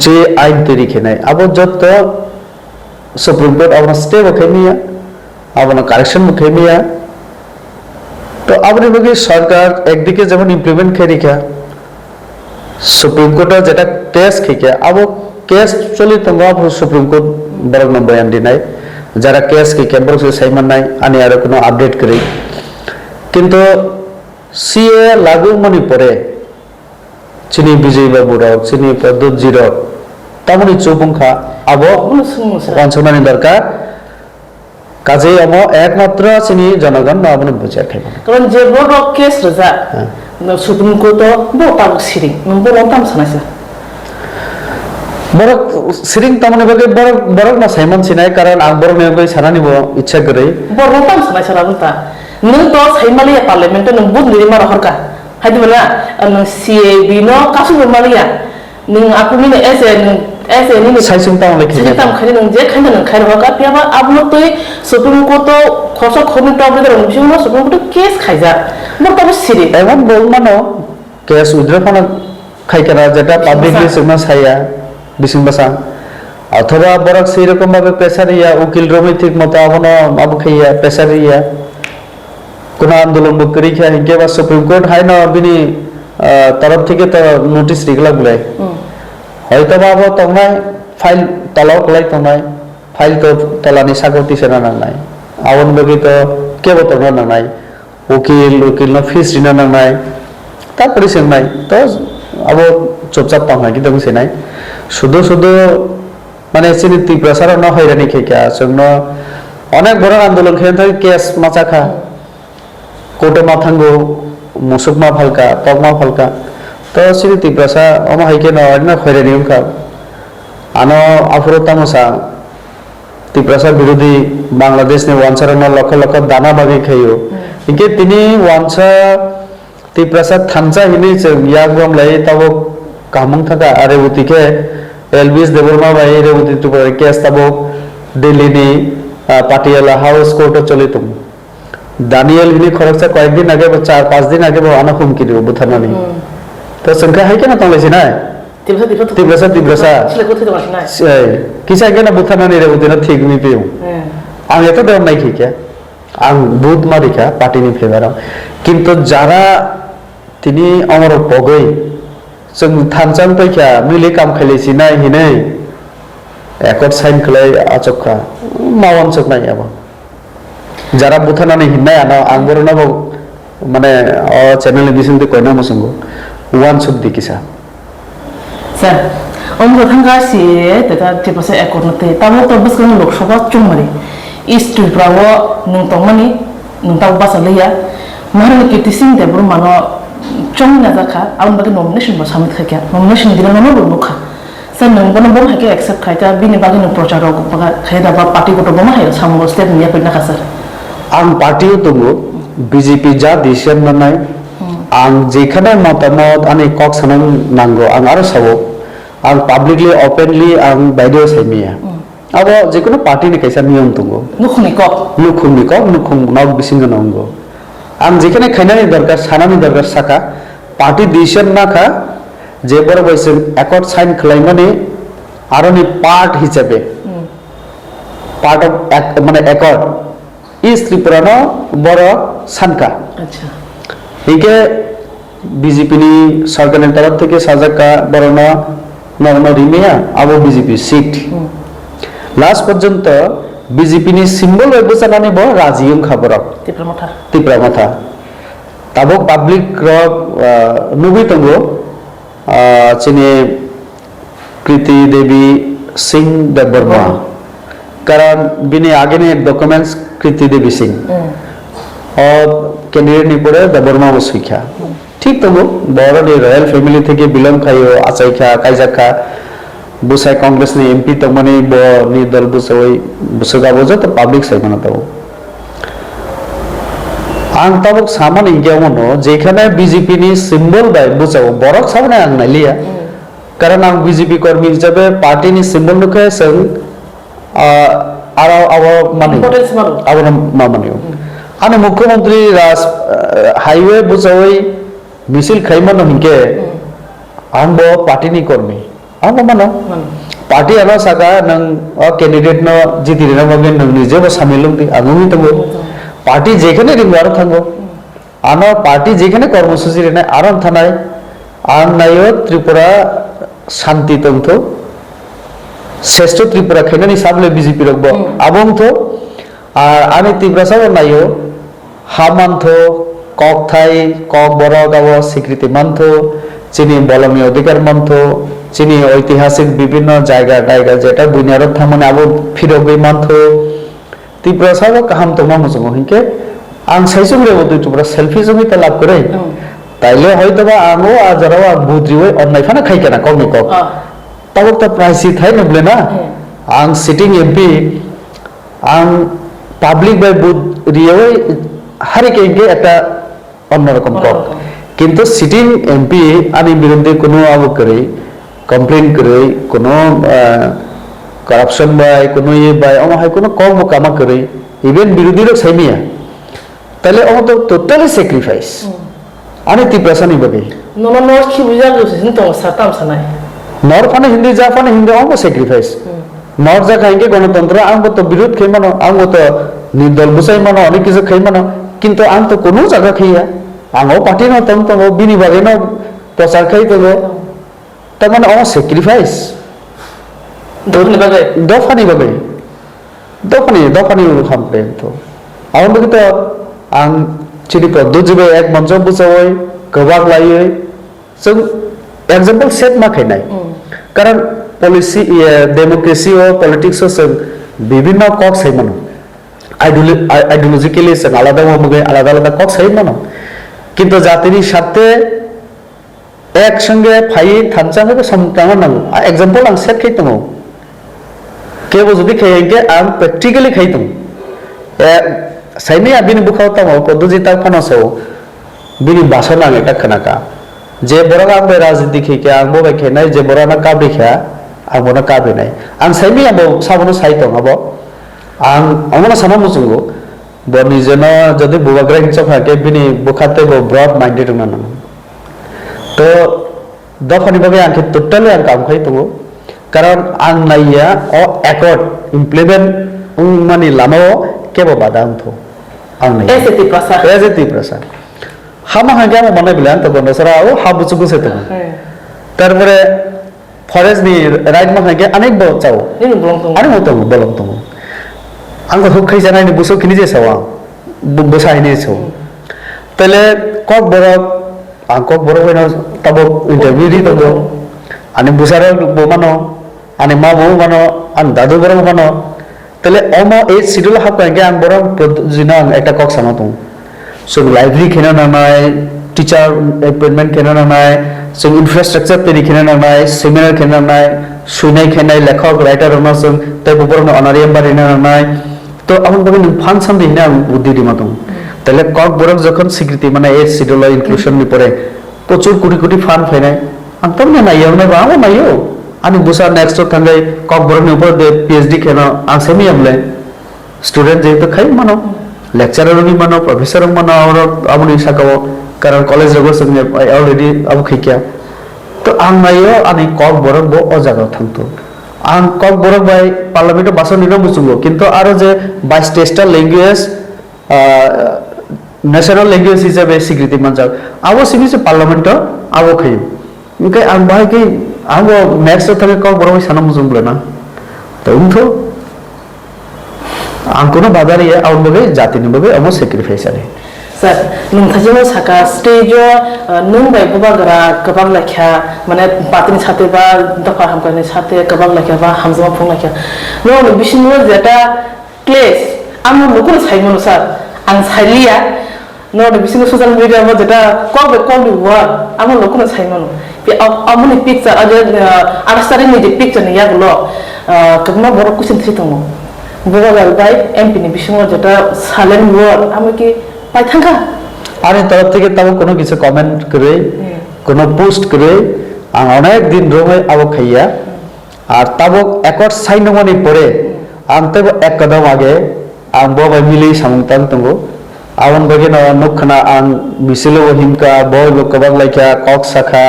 जे आइन तैरी खेनाय अब जत supreme court अब stay बखाइमिया अब correction बखाइमिया तो अब बगे सरकार एकदिके जेमन इमप्लिमेंट खेरिखा सुप्रीम कोर्ट जेटा केस खेके अब केस चली तंग अब सुप्रीम कोर्ट बरक न बयान दिनाय जरा केस खेके बरक से साइमनाय आनि आरो कोनो अपडेट करी किंतु सीए लागू मनी परे चिनी विजय बाबू राव चिनी पद्दत जीरो तमनि चुबुंखा आबो अनसनानि दरकार काजे अमो एकमात्र चिनी जनगण आबनि बुझा खाइबो कारण जे बो केस रजा सुप्रीम कोर्ट बो ताब सिरिं नंबो लंताम सनासा बरक सिरिं तमनि बगे बरक ना साइमन सिनाय कारण आं बरक ने बे सानानि बो इच्छा गरै बो लंताम सनासा राबुता नों तो साइमालिया पार्लियामेंट नों बुद निरिमा रहरका हायदि बना नों सीएबी नो कासु मालिया नों आपुमिने एसे नि साइसुं ताव लेखि सिरिताम खानि नों जे खानि नों खाइ रहरका पियाबा आबनो तय सुप्रीम कोर्ट खरसा खनि ताव दे रं बिनो सुप्रीम कोर्ट केस खाइजा बो ताब सिरि एमन बोल मानो केस उद्र फना खाइकरा जेटा पाब्लिकलि सिगमा साया बिसिं बसा अथवा बरक सेइ रकम भाबे प्रेसारिया उकिल रमिथिक मत आबनो आबो खाइया प्रेसारिया কোনো আন্দোলন বকরি খেয়ে হিংকে বা সুপ্রিম কোর্ট হাই না বিনি তরফ থেকে তো নোটিস রিগলা গুলাই হয়তো বা আবার তোমায় ফাইল তলাও কলাই তোমায় ফাইল তো তলানি সাগরতি সেনা নাংনাই আওয়ান বগি তো কেবো তোমরা নাংনাই উকিল না ফিস রিনা নাংনাই তারপরে সেনাই তো আবার চুপচাপ পাওয়া কিন্তু সেনাই শুধু শুধু মানে চিনি তীব্রসার না হয়রানি খেকা জন্য অনেক বড় আন্দোলন খেয়ে থাকে কেস মাচাখা কোর্টে মাথাঙ্গো মুসুক মা ফালকা পক মা ফালকা তো চিনি তীব্রসা অমা হাইকে না হয়রানি খা আনো আফুরো তামসা তীব্রসার বিরোধী বাংলাদেশ নে ওয়ানসার লক্ষ লক্ষ দানা বাগি খাইও ইনকে তিনি ওয়ানসা তীব্রসা থানসা হিনি ইয়াগম লাই তাবো কামং থাকা আরে উতিকে এলবিএস দেববর্মা ভাই রেবতী টুপারে কেস তাবো দিল্লি নি পাটিয়ালা হাউস কোর্টে চলে তুম দানিয়েল হিনি খরচা কয়েকদিন আগে 4-5 দিন আগে আনা হুমকি দিব বুথানানি তো সংখ্যা হাই কেন তংলেছি না তীব্রসা কিসা কেন বুথানানি রেবতী না ঠিক নি পেও আং এত দেব নাই কি আং বুধ মারিকা পার্টিনি ফেভারাম কিন্তু যারা তিনি অমর পগৈ जों थानसां पैखा मिले काम खाइलेसि नाय हिनै एकट साइन खलाय आचखा मावन सक नाय आबा যারা বুথানানি হিন্নাই আনা আংবরনা মানে চ্যানেলে দিছেন তে কয়না মসঙ্গ ওয়ান সুক দিকিসা স্যার অমর থাঙ্গাসি তেতা টিপাসে একরনতে তামো তো বসকন লোকসভা চুমরি ইস্ট ত্রিপুরাও নংতংমানি নংতাও বাসালিয়া মারনি কিটিসিং দেবর মানো চংনা জাখা আউন বাগে নমিনেশন বা সামিত খাইকা নমিনেশন দিলে ননো বলুখা স্যার নংবন বন হাইকে অ্যাকসেপ্ট খাইতা বিনি বাগে ন প্রচার বাগা খাইদা বা পার্টি গটো বমা হাই সামো স্টেপ নিয়া কইনা খা স্যার आं पार्टी दंगो बीजेपी जा डिसिजन लानाय आं जेखाने मतामत आंनि कक सानां नांगौ आं आरो साबो आं पाब्लिकलि ओपेनलि आं बायदियाव सायमिया अब जेकुनु पार्टीनि कायसा नियम दंगो नुखुमनि कक नुखुम नक बिसिंग नांगौ आं जेखाने खायनानि दरकार सानानि दरकार साका पार्टी डिसिजन नाखा जे बर बैसे एकट साइन खलायनानै आरोनि पार्ट हिसाबै पार्ट अफ माने एकट इस त्रिपुरानो बड़ सानका अच्छा इके बीजेपी नि सरकारनि तरफ থেকে সাজাকা বড়ন নরম রিমিয়া আবো বিজেপি সিট লাস্ট পর্যন্ত বিজেপি নি সিম্বল হইবসানানি ব রাজিয়ং খবর তীব্রমাথা তাবো পাবলিক র নুবি তঙ্গো চিনি কৃতি দেবী সিং দেববর্মা कारण बिने आगे ने डॉक्यूमेंट्स कृति देवी सिंह और कैंडिडेट नि पड़े देबबर्मा बसुइखा ठीक तो बड़ रॉयल फैमिली थे बिलंग खायो आचाइखा काइजाखा बुसाई कांग्रेस ने एमपी तक माने ब नि दल बुसवई बुसगाबो ज तो पब्लिक साइमना तो आं तबक सामान इंगियावनो जेखाने बीजेपी नि सिंबल बाय बुसाव बरक सामने आं नालिया कारण आं बीजेपी कर्मी हिसाबै पार्टी नि सिंबल नुखे जों आने मुख्यमंत्री हाईवे बुझावै मिसिल खाइमान हिंके आंबो पार्टी नि कर्मी आंबो मानो पार्टी आना सागा नों कैंडिडेट न जितिरेना मागे नों निजेबो सामिलुं दि आंगुनि तंगो पार्टी जेखाने रिंगार थांगो आना पार्टी जेखाने कर्मसूचि रेनाय आराम थानाय आं नायो त्रिपुरा शांति तंथो श्रेष्ठ त्रिपुरा खेनानि साबले बीजेपी रखबो आबं तो আর আমি তীব্রসাব নাইও হামান্থ কক থাই কক বড় গাব স্বীকৃতি মান্থ চিনি বলমী অধিকার মান্থ চিনি ঐতিহাসিক বিভিন্ন জায়গা জায়গা যেটা দুনিয়ার থামনে আবো ফিরবে মান্থ তীব্রসাব কাহাম তোমা মজং হিকে আং সাইসুম রে বদুই টুকরা সেলফি জমিতে লাভ করে তাইলে হয়তোবা আঙো আজারাও বুদ্রিওই অন্যায় ফানা খাইকেনা কমনি কক तब तो प्राइसी थाई नबले ना आं सिटिंग एमपी आं पाब्लिक बाय बुद रियवे हारि केगे एटा अन्य रकम को किंतु सिटिंग एमपी आनि बिरुद्धे कोनो आबो करे कंप्लेन करे कोनो करप्शन बाय कोनो ये बाय अमा हाय कोनो कम कामा करे इवन बिरोधी लोग साइमिया तले अमा तो टोटली सैक्रिफाइस आनि तिप्रसानि बगे नो नॉर्थ की बुझा गयो तो साताम सनाय नॉर्थ फाने हिंदी जापाने हिंदी आंगो सैक्रिफाइस नॉर्थ जा खाएंगे गणतंत्र आंगो तो विरोध खाई मानो आंगो तो निर्दल बुसाई मानो अनेक किसी खाई मानो কিন্তু আং তো কোনো জায়গা খাইয়া আঙও পার্টি ন তং বিনি বাগে ন প্রচার খাই তো তার মানে আমার স্যাক্রিফাইস দফানি বাগে দফানি খামপে তো আমার বাকি তো आं चिनि पद्धति एक मंच बुझावै गोबां लायै जों एग्जाम्पल सेट माखायनाय कारण पलिसि डेमोक्रेसि और पलिटिक्स जों विभिन्न कक साइमन आइडियोलॉजिकली जों आलादा मगे आलादा आलादा कक साइमन किंतु जातिनि साथे एक संगे फाइ थानसांगे समतांग नांगौ एग्जाम्पल आं सेट खाइ दङ केबो जुदि खायके आं प्रेक्टिकली खाइ दङ साइनि आबिनि बुखाव ताव पद्धति ता फनासौ बिनि बासन आं एटा खनाका जे बरग आं बे राजनीति खैके आं बो बायखेनाय जे बराना काबिखा आं बना काबिनाय आं साइनि आबो साबनो साइतो आबो आं अमना साना मुजुंगो बनि जना जदि बुबाग्रा हिंसा के बिनि बुखाते बो ब्रॉड माइंडेड ना तो दफानि बगे आं टोटली आं काम खाइ तो कारण आं नाइया अ एकॉर्ड इम्प्लीमेंट मानि लामाओ केबो बादा आंथो आं नाइ एजेति प्रसा हामा हागे आं माने बिलान तो गनसरा ओ हाबुचु गुसे तो तारपरे फरेस्ट नि राइट मा हागे अनेक बो चाव आरो मतो बलम तो आं को खै जानाय नि बुसो खिनि जे सावा बुसाय नि छौ तले कक बरक आं कक बरक वेना तबो इंटरव्यू रि तो आनि बुसारा बो मानो आनि मा बो मानो आं दादु बरक मानो तले अमो ए शिड्यूल हाब कांगे आं बरक जिना एकटा कक सानो तो सो लाइब्रेरी खेना नाय टीचर अपॉइंटमेंट खेना नाय सो इंफ्रास्ट्रक्चर पेरि खेना नाय सेमिनार खेना नाय सुनाय खेनाय लेखक राइटर होना जों ते बरनो अनारियाम बारिना नाय तो आं बगे फांसन दिना आं बुद्धि दिमा दं तले कक बरक जखन स्वीकृति माने ए शिड्यूल इंक्लूजन नि परे प्रचुर कोटी कोटी फान फायनाय आं तमने नायो ना बाव नायो आनि बुसा नेक्स्ट थांगे कक बरकनि ऊपर दे पीएचडी खेना आं सेमी हमले स्टूडेंट जे तो खाइ मानो लेक्चरर नि मानो प्रोफेसर मानो और आबुनि साकाव कारण कॉलेज जगो संगे ऑलरेडी अब खैकिया तो आं नायो आनि कक बरक बो अजागा थांतो आं कक बरक बाय पार्लियामेंट बासन निनो मुसुंगो किंतु आरो जे 22 टेस्टल लैंग्वेज नेशनल लैंग्वेज हिसाबै स्वीकृति मानजाक आबो सिबि से पार्लियामेंट आबो खै इनके आं बाय के आंबो नेक्स्ट थांगे कक बरक साना मुसुंगलना तो उनथो आं कोनो बादारि आउन बगे जातिनि बगे अमो सैक्रिफाइस आरे सर नोंथांजों साका स्टेजो नों बाय बुबाग्रा गोबां लाखिया माने पार्टीनि साथे बा दफा हामकानि साथे गोबां लाखिया बा हामजमा फुं लाखिया नो बिसिनो जेटा क्लेस आं लोगो साइमोन सर आं साइलिया नो बिसिनो सोशल मीडिया में जेटा कल बे कल वर्ड आं लोगो साइमोन बे आमुनि पिक्चर आजे आरास्तारि नि जे पिक्चर नि यागलो कबना बर क्वेश्चन थि दङ बुबाग्रा बाय एमपी नि बिसिनो जेटा साइलेंट वर्ड आमके पाइथांगा आरे तरफ থেকে তাও কোনো কিছু কমেন্ট করে কোনো পোস্ট করে আং অনেক দিন রোমে আবো খাইয়া আর তাবো একট সাইন মনি পরে আং তেবো এক কদম আগে আং ববাই মিলি সামংতাং তঙ্গো আवन बगे न नखना आं मिसिलो हिमका बय लोकबां लाइका कक साखा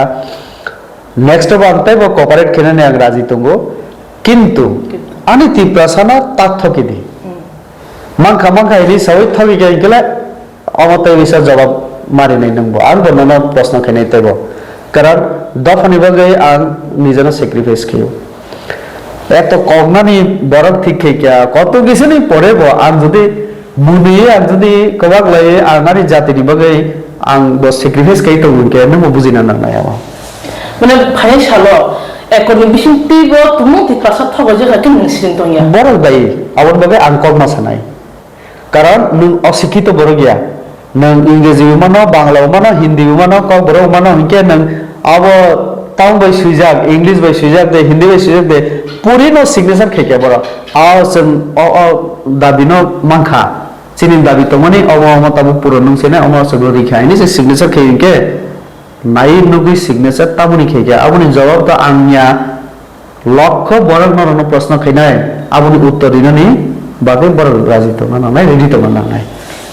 नेक्स्ट अब आं तेबो कोऑपरेट खेनाने आं राजी तंगो किंतु आनि ति प्रसाना ताथकी दि मांखा इदि सवै थबि गयला अमते विसा जवाब मारि नै नंगो आं बनना प्रश्न खैनाय तेबो कारण दफानि बगे आं निजना सैक्रिफाइस खियो एक तो कगनानि बरक ठीक खैया कत किसुनि परेबो आं जदि मुनि आं जदि कबाक लाय आंगानि जातिनि बगे आं बो सैक्रिफाइस खै तो उनके नमो बुजिना नाया माने फाय सालो एकनि बिसिंतिबो तुमुति प्रसाद थबो जे हाकिन नसिन तंया बरक बाय आवन बगे आं कगना सानाय कारण नों अशिक्षित बरगिया नों इंग्रेजी मानो बांग्ला मानो हिंदी मानो कक बर मानो इनके नों अब तां बाय सुइजाक इंग्लिश बाय सुइजाक दे हिंदी बाय सुइजाक दे पुरी नो सिग्नेचर खेके बर आ जों अ दाबिनो मांखा चिनि दाबि तो माने अम ताबो पुरो नों सेने अम सगो रिखायनि से सिग्नेचर खेके नाइ नुगि सिग्नेचर ताबुनि खेके आबुनि जवाब तो आंनिया लक्ष बरक नरनो प्रश्न खैनाय आबुनि उत्तर दिननि बागे बर राजी तो ना नाय रेडी तो ना नाय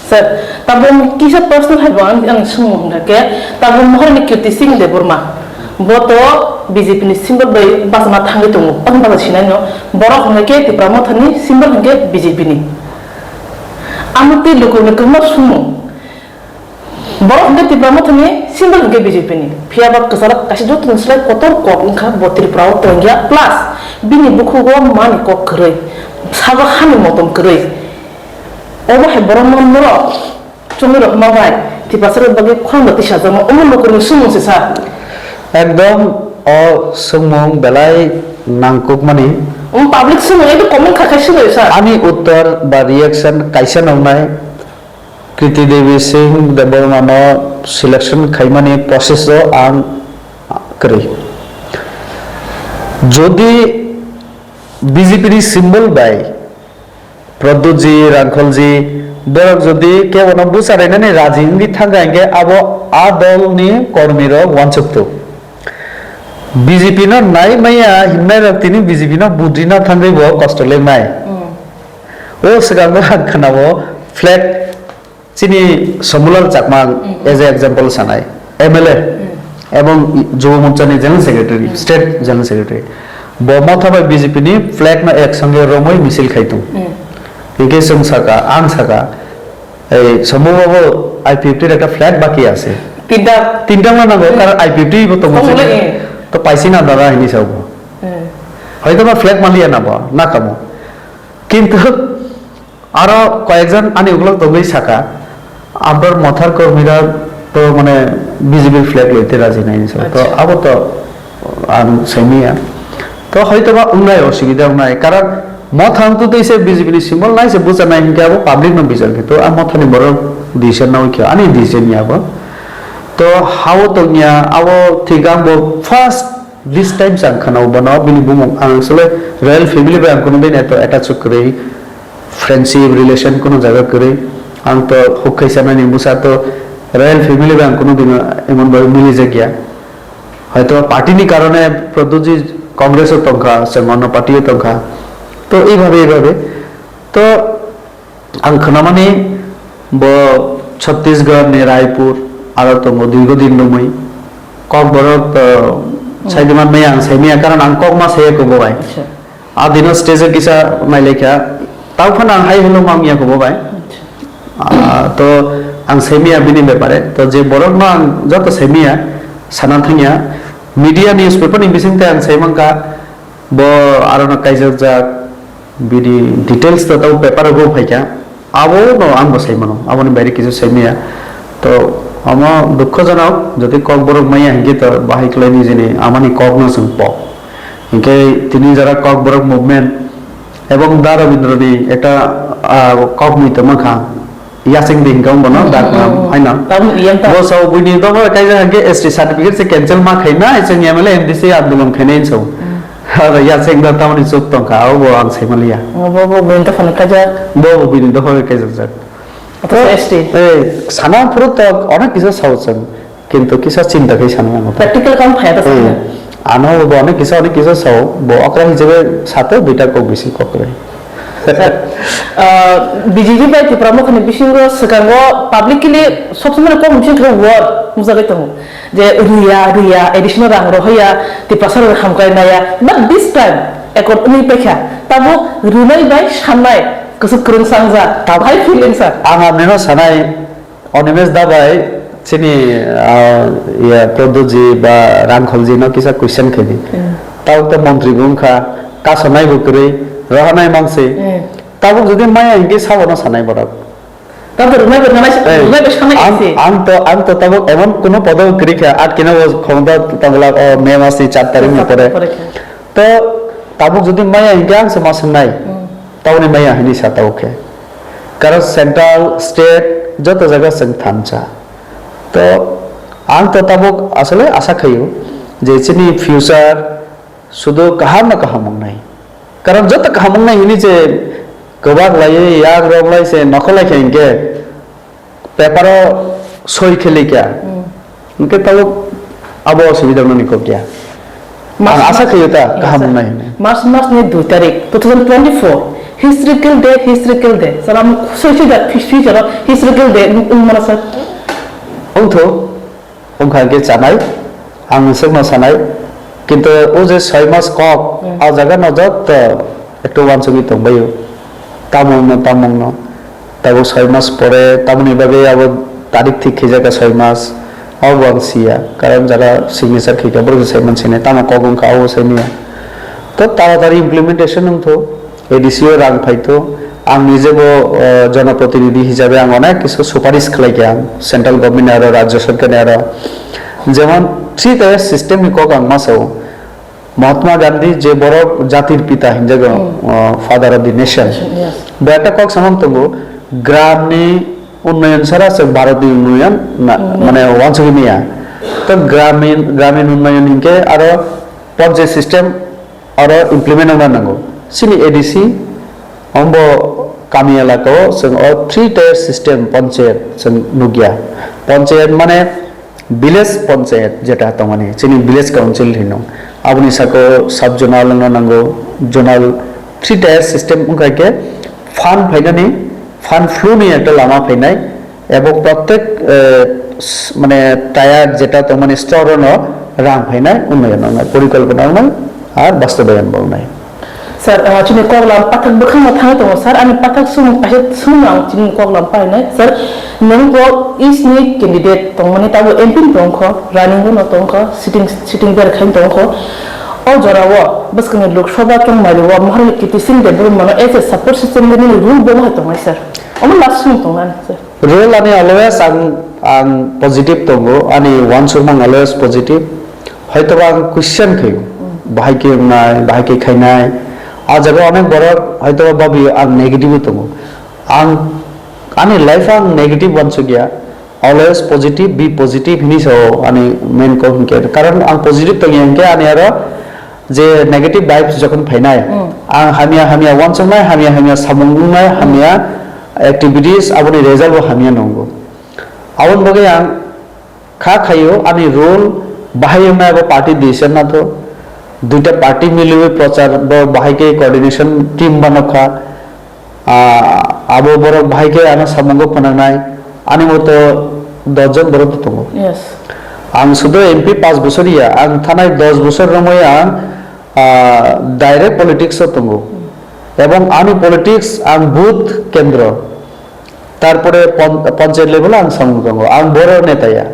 सर तब किसा प्रश्न है बान आं सोंग के तब महरनि कीर्ति सिंह दे बर्मा बतो बीजेपी नि सिंबल बाय बासमा थांगे दङ अन बाला सिनायनो बर हंगे तिप्रा मथनि सिंबल हंगे बीजेपी नि आमते लोगोनो कमा सुमु borok hingga tipra mo thani single hingga BJP ni phia bak kesala kasih jot nslai kotor kok ingkha botir prao tengya plus bini buku go mani kok krei saga hani motom krei obo he borok mo moro chumi rok ma bai tipra sare bagi khang bati sajama umul lokoni sumu se sa একদম অ সুমং বেলাই নাংকুক মানে public sumu itu komen khakai silo sa আমি উত্তর বা reaction কাইসা নংনাই কৃতি দেবী Singh দেবমান selection খাইমানি process আং করি যদি বিজেপির সিম্বল বাই প্রদ্যুৎজি রাংখলজি বরক যদি কেউ বুঝারাইনানি রাজনীতি থাকাঙ্গে আবো আ দলনি কর্মীর ওয়ানচুক্ত বিজেপি নাই মাইয়া হিমনাই রাখতিনি বিজেপি বুদ্ধি না থাকব কষ্টলে মাই ও সিগাঙ্গ খানাবো ফ্ল্যাগ চিনি Samulal Chakma as a example সানাই এমএলএ এবং যুব মোর্চানি general secretary state general secretary বমথাবাই বিজেপি নি ফ্ল্যাগ না একসঙ্গে রমই মিছিল খাইতো একে সং সাকা আং সাকা এই সম্ভবত আই50 একটা ফ্ল্যাগ বাকি আছে তিনটা না নাগো কারণ আই50 তো তো পাইছি না দাদা হিনি সব হয়তো বা ফ্ল্যাগ মালিয়া নাবা না কামো কিন্তু আরো কয়েকজন আনি ওগুলো তবেই সাকা আবার মথার কর্মীরা তো মানে বিজেপির ফ্ল্যাগ লইতে রাজি নাই তো আবার তো আর সেমিয়া তো হয়তো বা উন্নয় অসুবিধা নাই কারণ মথান তো দিছে বিজেপির সিম্বল নাই সে বুঝা নাই হিংকে আবো পাবলিক ন বিচার তো আর মথানি বড় দিছে না কি আনি দিছে নি আবো তো হাও তো নিয়া আবো ঠিকাং বো ফার্স্ট দিস টাইম সাংখানাও বনা বিনি বুমং আসলে রয়্যাল ফ্যামিলি বা কোনো দিন এত অ্যাটাচ করে ফ্রেন্ডশিপ রিলেশন কোনো জায়গা করে আং তো হুকাইছা না নিবুসা তো রয়্যাল ফ্যামিলি বা কোনো দিন এমন ভাবে মিলে যে গিয়া হয়তো পার্টিনি কারণে প্রদ্যুৎজি কংগ্রেসের তংখা অন্য পার্টিও তংখা তো এইভাবে তো আং খানামানি ব ছত্তিশগড় নে রায়পুর আর তো দীর্ঘদিন নমই কক বড় সাইদিমান মাই আং সাইমিয়া কারণ আং কক মাস হে কব বাই আর দিন স্টেজে কিসা মাইলেখা তাও খান আং হাই হলো মামিয়া কব বাই তো আং সাইমিয়া বিনি ব্যাপারে তো যে বড় না আং যত সাইমিয়া সানা থাইয়া মিডিয়া নিউজ পেপার নি বিসিংতে আং সাইমাংকা ব আরনা কাইজার যা বিডি ডিটেইলস তো তাও পেপার গো ফাইকা আবো নো আং বসাইমানো আবনি বাইরে কিছু সাইমিয়া তো আমা দুঃখজনক যদি কক বরক মাইয়া হিঙ্গে তো বাহিকলাইনি যিনি আমানি কক না जों প হিঙ্গে তিনি যারা কক বরক মুভমেন্ট এবং দা রবীন্দ্রনি এটা কক মুইতে মাখা ইয়াসিং দিন গাম বনা ডাক নাম আইনা वो सब बुनी तो काई हिंगे एसटी सर्टिफिकेट से कैंसिल मा खाइना जों एमएलए एमडीसी आंदोलन खाइनाइन सौ और यासिं दा तामनि सुप तंका वो आं सेमलिया bo ben ta phone kaja bo buini do হবে কাইজার যাক তো এসটি এই সানা পুরো তো অনেক কিছু সাউছেন কিন্তু কিছু চিন্তা কই সানা প্র্যাকটিক্যাল কাম ফায়দা থাকে আনো অনেক কিছু সাউ অকরা হিসেবে সাথে দুইটা কক বেশি কক করে বিজেপি বাই প্রমুখ নি বিশিঙ্গ সকাঙ্গ পাবলিকলি সবসময় কম মিশন করে ওয়ার্ড মুজাগাই তমু যে রিয়া এডিশনাল রাং রহয়া তি পাসার হামকাই নায়া বাট দিস টাইম একর নি পেখা তাবো রুনাই বাই সামনাই কিছু করুন সাংজা তাবাই ফিলিংস আং আমনেনো সানাই অনিমেষ দাবাই চিনি ইয়া প্রদ্যুৎজি বা রাংখলজি ন কিসা কোয়েশ্চেন খেলি তাও তো মন্ত্রী বুংখা কাছনাই বকরে রহানাই মাংসে তাবো যদি মায়া ইনকে সাবনা সানাই বড় তারপর রুনাই বাই সামনে আছে আং তো তাবো এমন কোন পদ করিখা আট কিনা ক্ষমতা তাবলা মে মাসে 4 তারিখ পরে তো তাবো যদি মায়া ইনকে আং সমাসন নাই তাওনি মায়া হিনি সাতাওকে কারণ সেন্ট্রাল স্টেট যত জায়গা সং থানচা তো আং তো তাবো আসলে আশা খাইও যে চিনি ফিউচার শুধু কাহাম না কাহাম নাই কারণ যত কাহাম নাই হিনি যে গবাক লাই ইয়াক রগ লাই সে নখলাই খেইনকে পেপার সই খেলি কিয়া উনকে তাবো আবো অসুবিধা ননি কো কিয়া আশা খাইও তা কাহাম নাই মার্চ নি 2 তারিখ 2024 historical day salam social that future historical day mana sa ongtho ongkhage chanai ang sengno sanai কিন্তু ও যে 6 মাস কক আ জায়গা না যত একটু ওয়ানসুগি তংবায়ো তামং ন তাবো 6 মাস পরে তামনি ভাবে আব তারিখ ঠিক খেয়ে যাকা 6 মাস আওয়াং সিয়া কারণ যারা সিগনেচার খেয়ে বড় সাই মানছিনে তামা কগং খাও সাইনিয়া তো তাড়াতাড়ি ইমপ্লিমেন্টেশন হতো এডিসিও রাং ফাইতো आं निजेबो जनप्रतिनिधि हिसाबै आं अनेक किसु सुपारिश खालायके आं सेंट्रल गभर्नमेंट आरो राज्य सरकार आरो जेमन 3 टायर सिस्टेम नि कक आं मासौ महात्मा गांधी जे बड़ जातिर पिता हिंजागो फादर ऑफ द नेशन बेटा कक समम तंगो ग्राम नि उन्नयन सारा से भारतीय उन्नयन माने वांसगिनिया तो ग्रामीण उन्नयन हिंके आरो पंचायत सिस्टम आरो इमप्लिमेंट नांगौ सिनि एडीसी हमबो गामि एलाकायाव जों 3 टायर सिस्टेम पंचायत जों नुगिया पंचायत माने विलेज पंचायत जेटा तो माने जोंनि विलेज काउंसिल हिनो आबनि साको सब जोनाल नांगौ जोनाल 3 टायर सिस्टेम उनकाके फान फाइनानि फान फ्लू नि একটা लामा फाइनाय এবং প্রত্যেক মানে টায়ার যেটা তো মানে স্তরন রাং ফাইনাय उन्नयन परिकल्पना আর বাস্তবায়ন বলনাय Sir, cini koglam patak bekang matang itu, sir. Ani patak sum asyik sumang cini koglam pai nih, sir. Nengko isni candidate tong mana tahu MP tongko, running pun tongko, sitting berkhain tongko. Oh jarawa, bas kena lok shoba tong mariwa, mahal kita sing debur mana as a support system ni rule boh tong sir. Oman last sum tongan, sir. Rule ani always ang positive tonggo, ani one sumang always positive. Hai to bang question kayu, bahai ke khainai. आज अगर अनेक बड़ा है तो बाबी आं negative तो आं आने लाइफ आं नेगेटिव बन गया ऑलवेज पॉजिटिव बी पॉजिटिव हिनी सो आने मेन को के कारण आं पॉजिटिव तो यंके आने आरो जे नेगेटिव वाइब्स जखन फैनाय आं हामिया वन समय हामिया सामुंगनाय हामिया एक्टिविटीज आबनि रिजल्ट हामिया नंगो आवन बगे आं खा खायो आनि रोल बाहायनाय बा पार्टी डिसीजन ना तो दुईटा पार्टी मिले प्रचार बाहाय के कोऑर्डिनेशन टीम बनखा आबो बर बाहाय के आना सामंगो फनांनाय आनि मतो 10 जन बर दंगो यस आं सुदो एमपी 5 बोसोरिया आं थानाय 10 बोसोर रमय आं डायरेक्ट पॉलिटिक्स दंगो एवं आनि पॉलिटिक्स आं बुथ केंद्र तारपरे पंचायत लेवल आं सामंग दंगो आं बर नेताया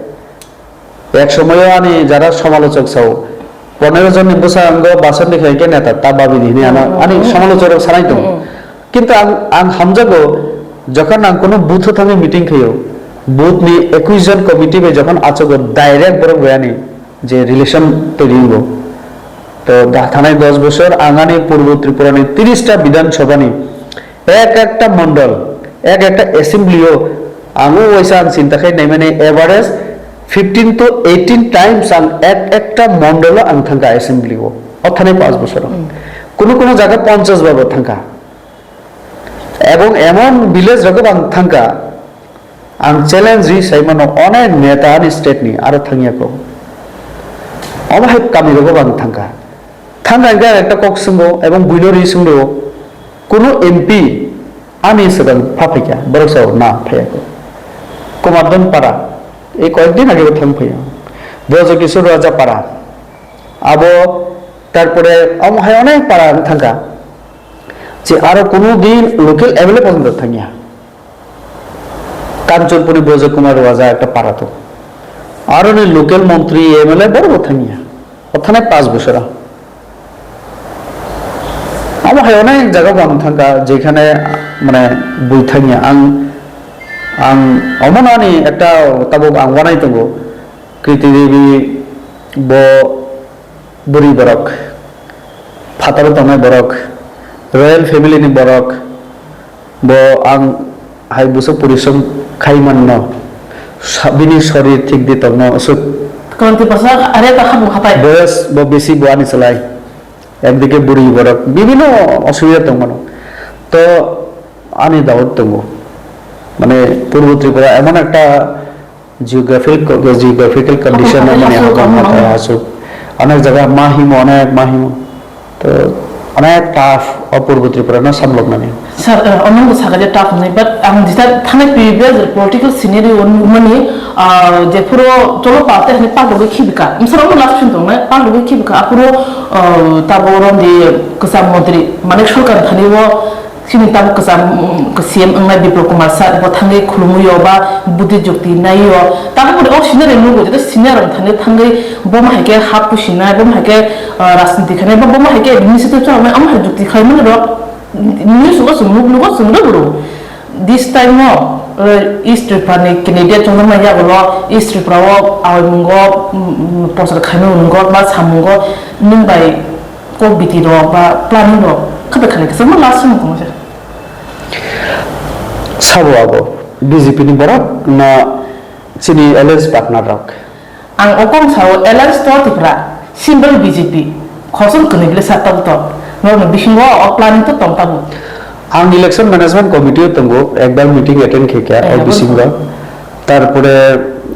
एक समय आनि जारा समालोचक साव 15 जन बोसांग बासन देखाय के नेता ताबाबि दिने आना आनि समालोचक सानाय दं किंतु आं हामजागो जखन आं कोनो बुथ थाङे मीटिंग खयो बुथ नि 21 जन कमिटी बे जखन आचगो डायरेक्ट बर गयानि जे रिलेशन तरिंगो तो थानाय 10 বছর आंगानि पूर्व त्रिपुरा नि 30 टा विधानसभा नि एक एकटा मंडल एक एकटा असेंबलिओ आंगो वैसा आं चिंता खाय नै माने एभारेज 15 to 18 times आं एक मंडल आं थांगा असेंबली को अथाने 5 বছর कोनो जायगा 50 बाबो थांगा एवं एमन विलेज रगब आं थांगा आं चैलेंज रि साइमनो अनेक नेता नि स्टेट नि आरो थांगियाको अबाहाय कामि रगब आं थांगा गा एकटा कक संगो एवं बुइनरि संगो कोनो एमपी आनि सदन फाफैया बरसाव ना फायाको कुमारदन पारा एक कয়েকদিন আগে থামফাইয়া ব্রজকিশোর রাজা পাড়া আবো তারপরে আমহায় অনেক পাড়া থাকা যে আরো কোনো দিন লোকাল এভেলেবল পর্যন্ত থাকিয়া কাঞ্চনপুরি ব্রজকুমার রাজা একটা পাড়া তো আরো লোকাল মন্ত্রী এমএলএ বড় থাকিয়া ওখানে 5 বছর আমহায় অনেক জায়গা বাম থাকা যেখানে মানে বই থাকিয়া आं अमनानि एकटा ताबुक आं बानाय दंगो कृति देवी बो बुरी बरक फातार तंनाय बरक रॉयल फैमिली नि बरक बो आं हाय बुसो परिश्रम खाइमाननो साबिनि शरीर ठीक दि तंनो असु कोनति पासा आरे ता खाबु हापाय बयस बो बेसी बुआनि चलाय एकदिके बुरी बरक বিভিন্ন অসুবিধা तंगनो तो आनि दावत दंगो মানে পূর্ব ত্রিপুরা এমন একটা জিওগ্রাফিক্যাল কন্ডিশন মানে মাথায় আসুক অনেক জায়গা মাহিম তো অনেক টাফ অপূর্ব ত্রিপুরা না সামলক না স্যার অনেক সাগাজে টাফ নাই বাট আম যেটা থানে প্রিভিয়াস পলিটিক্যাল সিনারিও মানে যে পুরো চলো পাতে হনে পালুগে খিবিকা স্যার আমরা লাস্ট শুনতো না পালুগে খিবিকা পুরো তাবরন দি কসাম মন্ত্রী মানে সরকার খানিও sini tabu kesam kesiem engai Biplop Kumar Sat bo thangai khulumuyo ba Buddhi Jukti nayo tabu pore ok sinare nugo jeta sinare thangai bo ma hake hapu sinai bo ma hake rasniti khane bo ma hake administrative cha am ha jukti khaimune ro news go sumno bro this time no East Tripani Canadian chongna ma ya go East Triprawo awmungo posar khaimune ba samungo ningbai ko biti ro ba planning ro khabe khale kesama last mo ko sabo abo BJP ni borak na sini alliance partner rak ang okong sao alliance to tipra symbol BJP khoson kunigle satab to no bishingo o planning to tong tabu ang election management committee tongo ekbar meeting attend khekya ai bisingo tarpore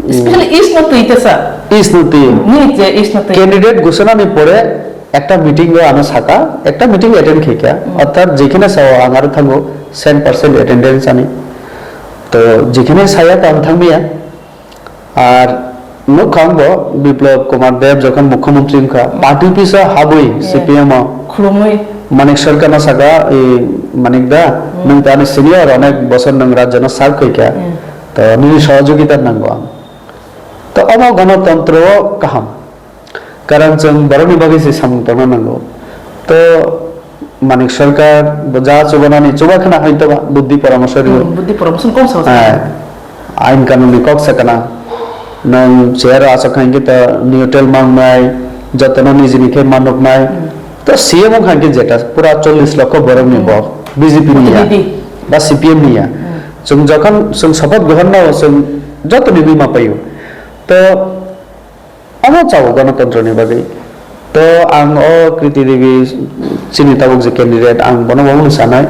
especially is not to itesa isnuti ni je is not candidate ঘোষণা নি পরে একটা meeting এ আনা থাকা একটা meeting attend খেকা অর্থাৎ যেখানে চাও আঙার থাকবো 100% অ্যাটেন্ডেন্স আনি তো যেখানে ছায়া কাম থাকবিয়া আর মুখ খাঙ্গো বিপ্লব কুমার দেব যখন মুখ্যমন্ত্রী খা পার্টি পিছা হাবই সিপিএম khulumui মানিক সরকার না সাগা এই মানিক দা নং তানে সিনিয়র অনেক বছর নং রাজ্য না সার্ভ খেকা তো নি সহযোগিতা নাঙ্গো তো অম গণতন্ত্র কাহাম কারণ जों बरनि बागै से सामंतनो नांगौ तो मानिक सरकार जा चुबानानि चुबाखना हयतोबा बुद्धि परामर्श buddhi promotion kom sao आइन कानुननि कक सकना नों चेयर आसखांगे त न्यूट्रल मांगनाय जतन निजिनिखे मानकनाय तो सीएम खांगे जेटा पूरा 40 लाख बरनि ब बीजेपी निया बा सीपीएम निया जों जखन जों शपथ ग्रहण ना जों जतनि बिमा पायो तो अमो चाव गणतन्त्रनि बागै तो आं अ कृति देवी चिनिताबुक जे कैंडिडेट आं बनबावनो सानाय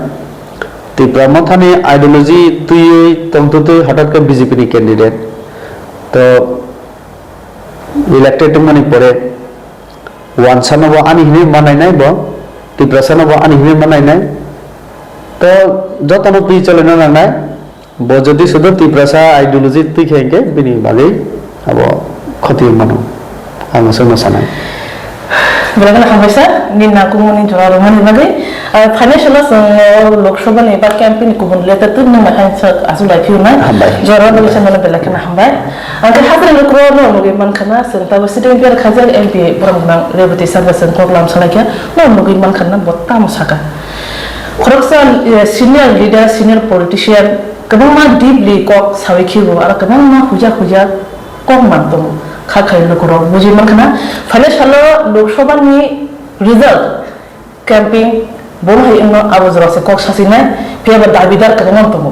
त्रिपुरा मथानि आइडियोलॉजी तुयै तंतुते हटातके बीजेपी नि कैंडिडेट तो इलेक्टेड माने परे वानसानबो आनि हिने मानायनाय ब त्रिपुरा सानबो आनि हिने मानायनाय तो जतन पि चलना नानाय ब जदि सुद त्रिपुरा सा आइडियोलॉजी तुखैके बिनि बागै अब खति मानो आं सोंनो सानो Beragam hamasa ni naku moni jora romani bagai financial sang Lok Sabha ni par campaign kubun letter tu nama hansa asul lagi una jora ni bisa mana bela kena hambai angkat hasil lokro no nugi man kena senta besideng biar kajian MP berang nang rebati sabah senta kelam salahnya no nugi man kena botta musaka korupsi senior leader senior politician kebang mah deeply kok sawiki go ara kebang mah huja kok mantung खाखाय लोकरो बुझि मनखना फाले सालो लोकसभा नि result camping बोम है इन आबजरा से कक सासिना faba दाबिदार कदम तमो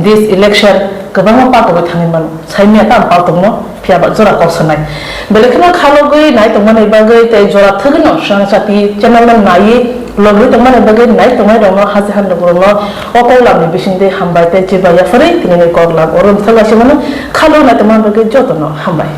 this election कबंग पाको थांगि मन साइमिया ता पाल तमो फेबा जरा कसनाय बेलेखना खालो गई नाय तमन एबागै तै जरा थगनो संसाति चेनल नाय लग्रि तमन एबागै नाय तमय दङ हाजे हान लगरो अकल लामनि बिसिंदे हामबाय तै जेबा या फरै तिनि कक लाम अरम थगासे मन खालो नाय तमन एबागै जतनो हामबाय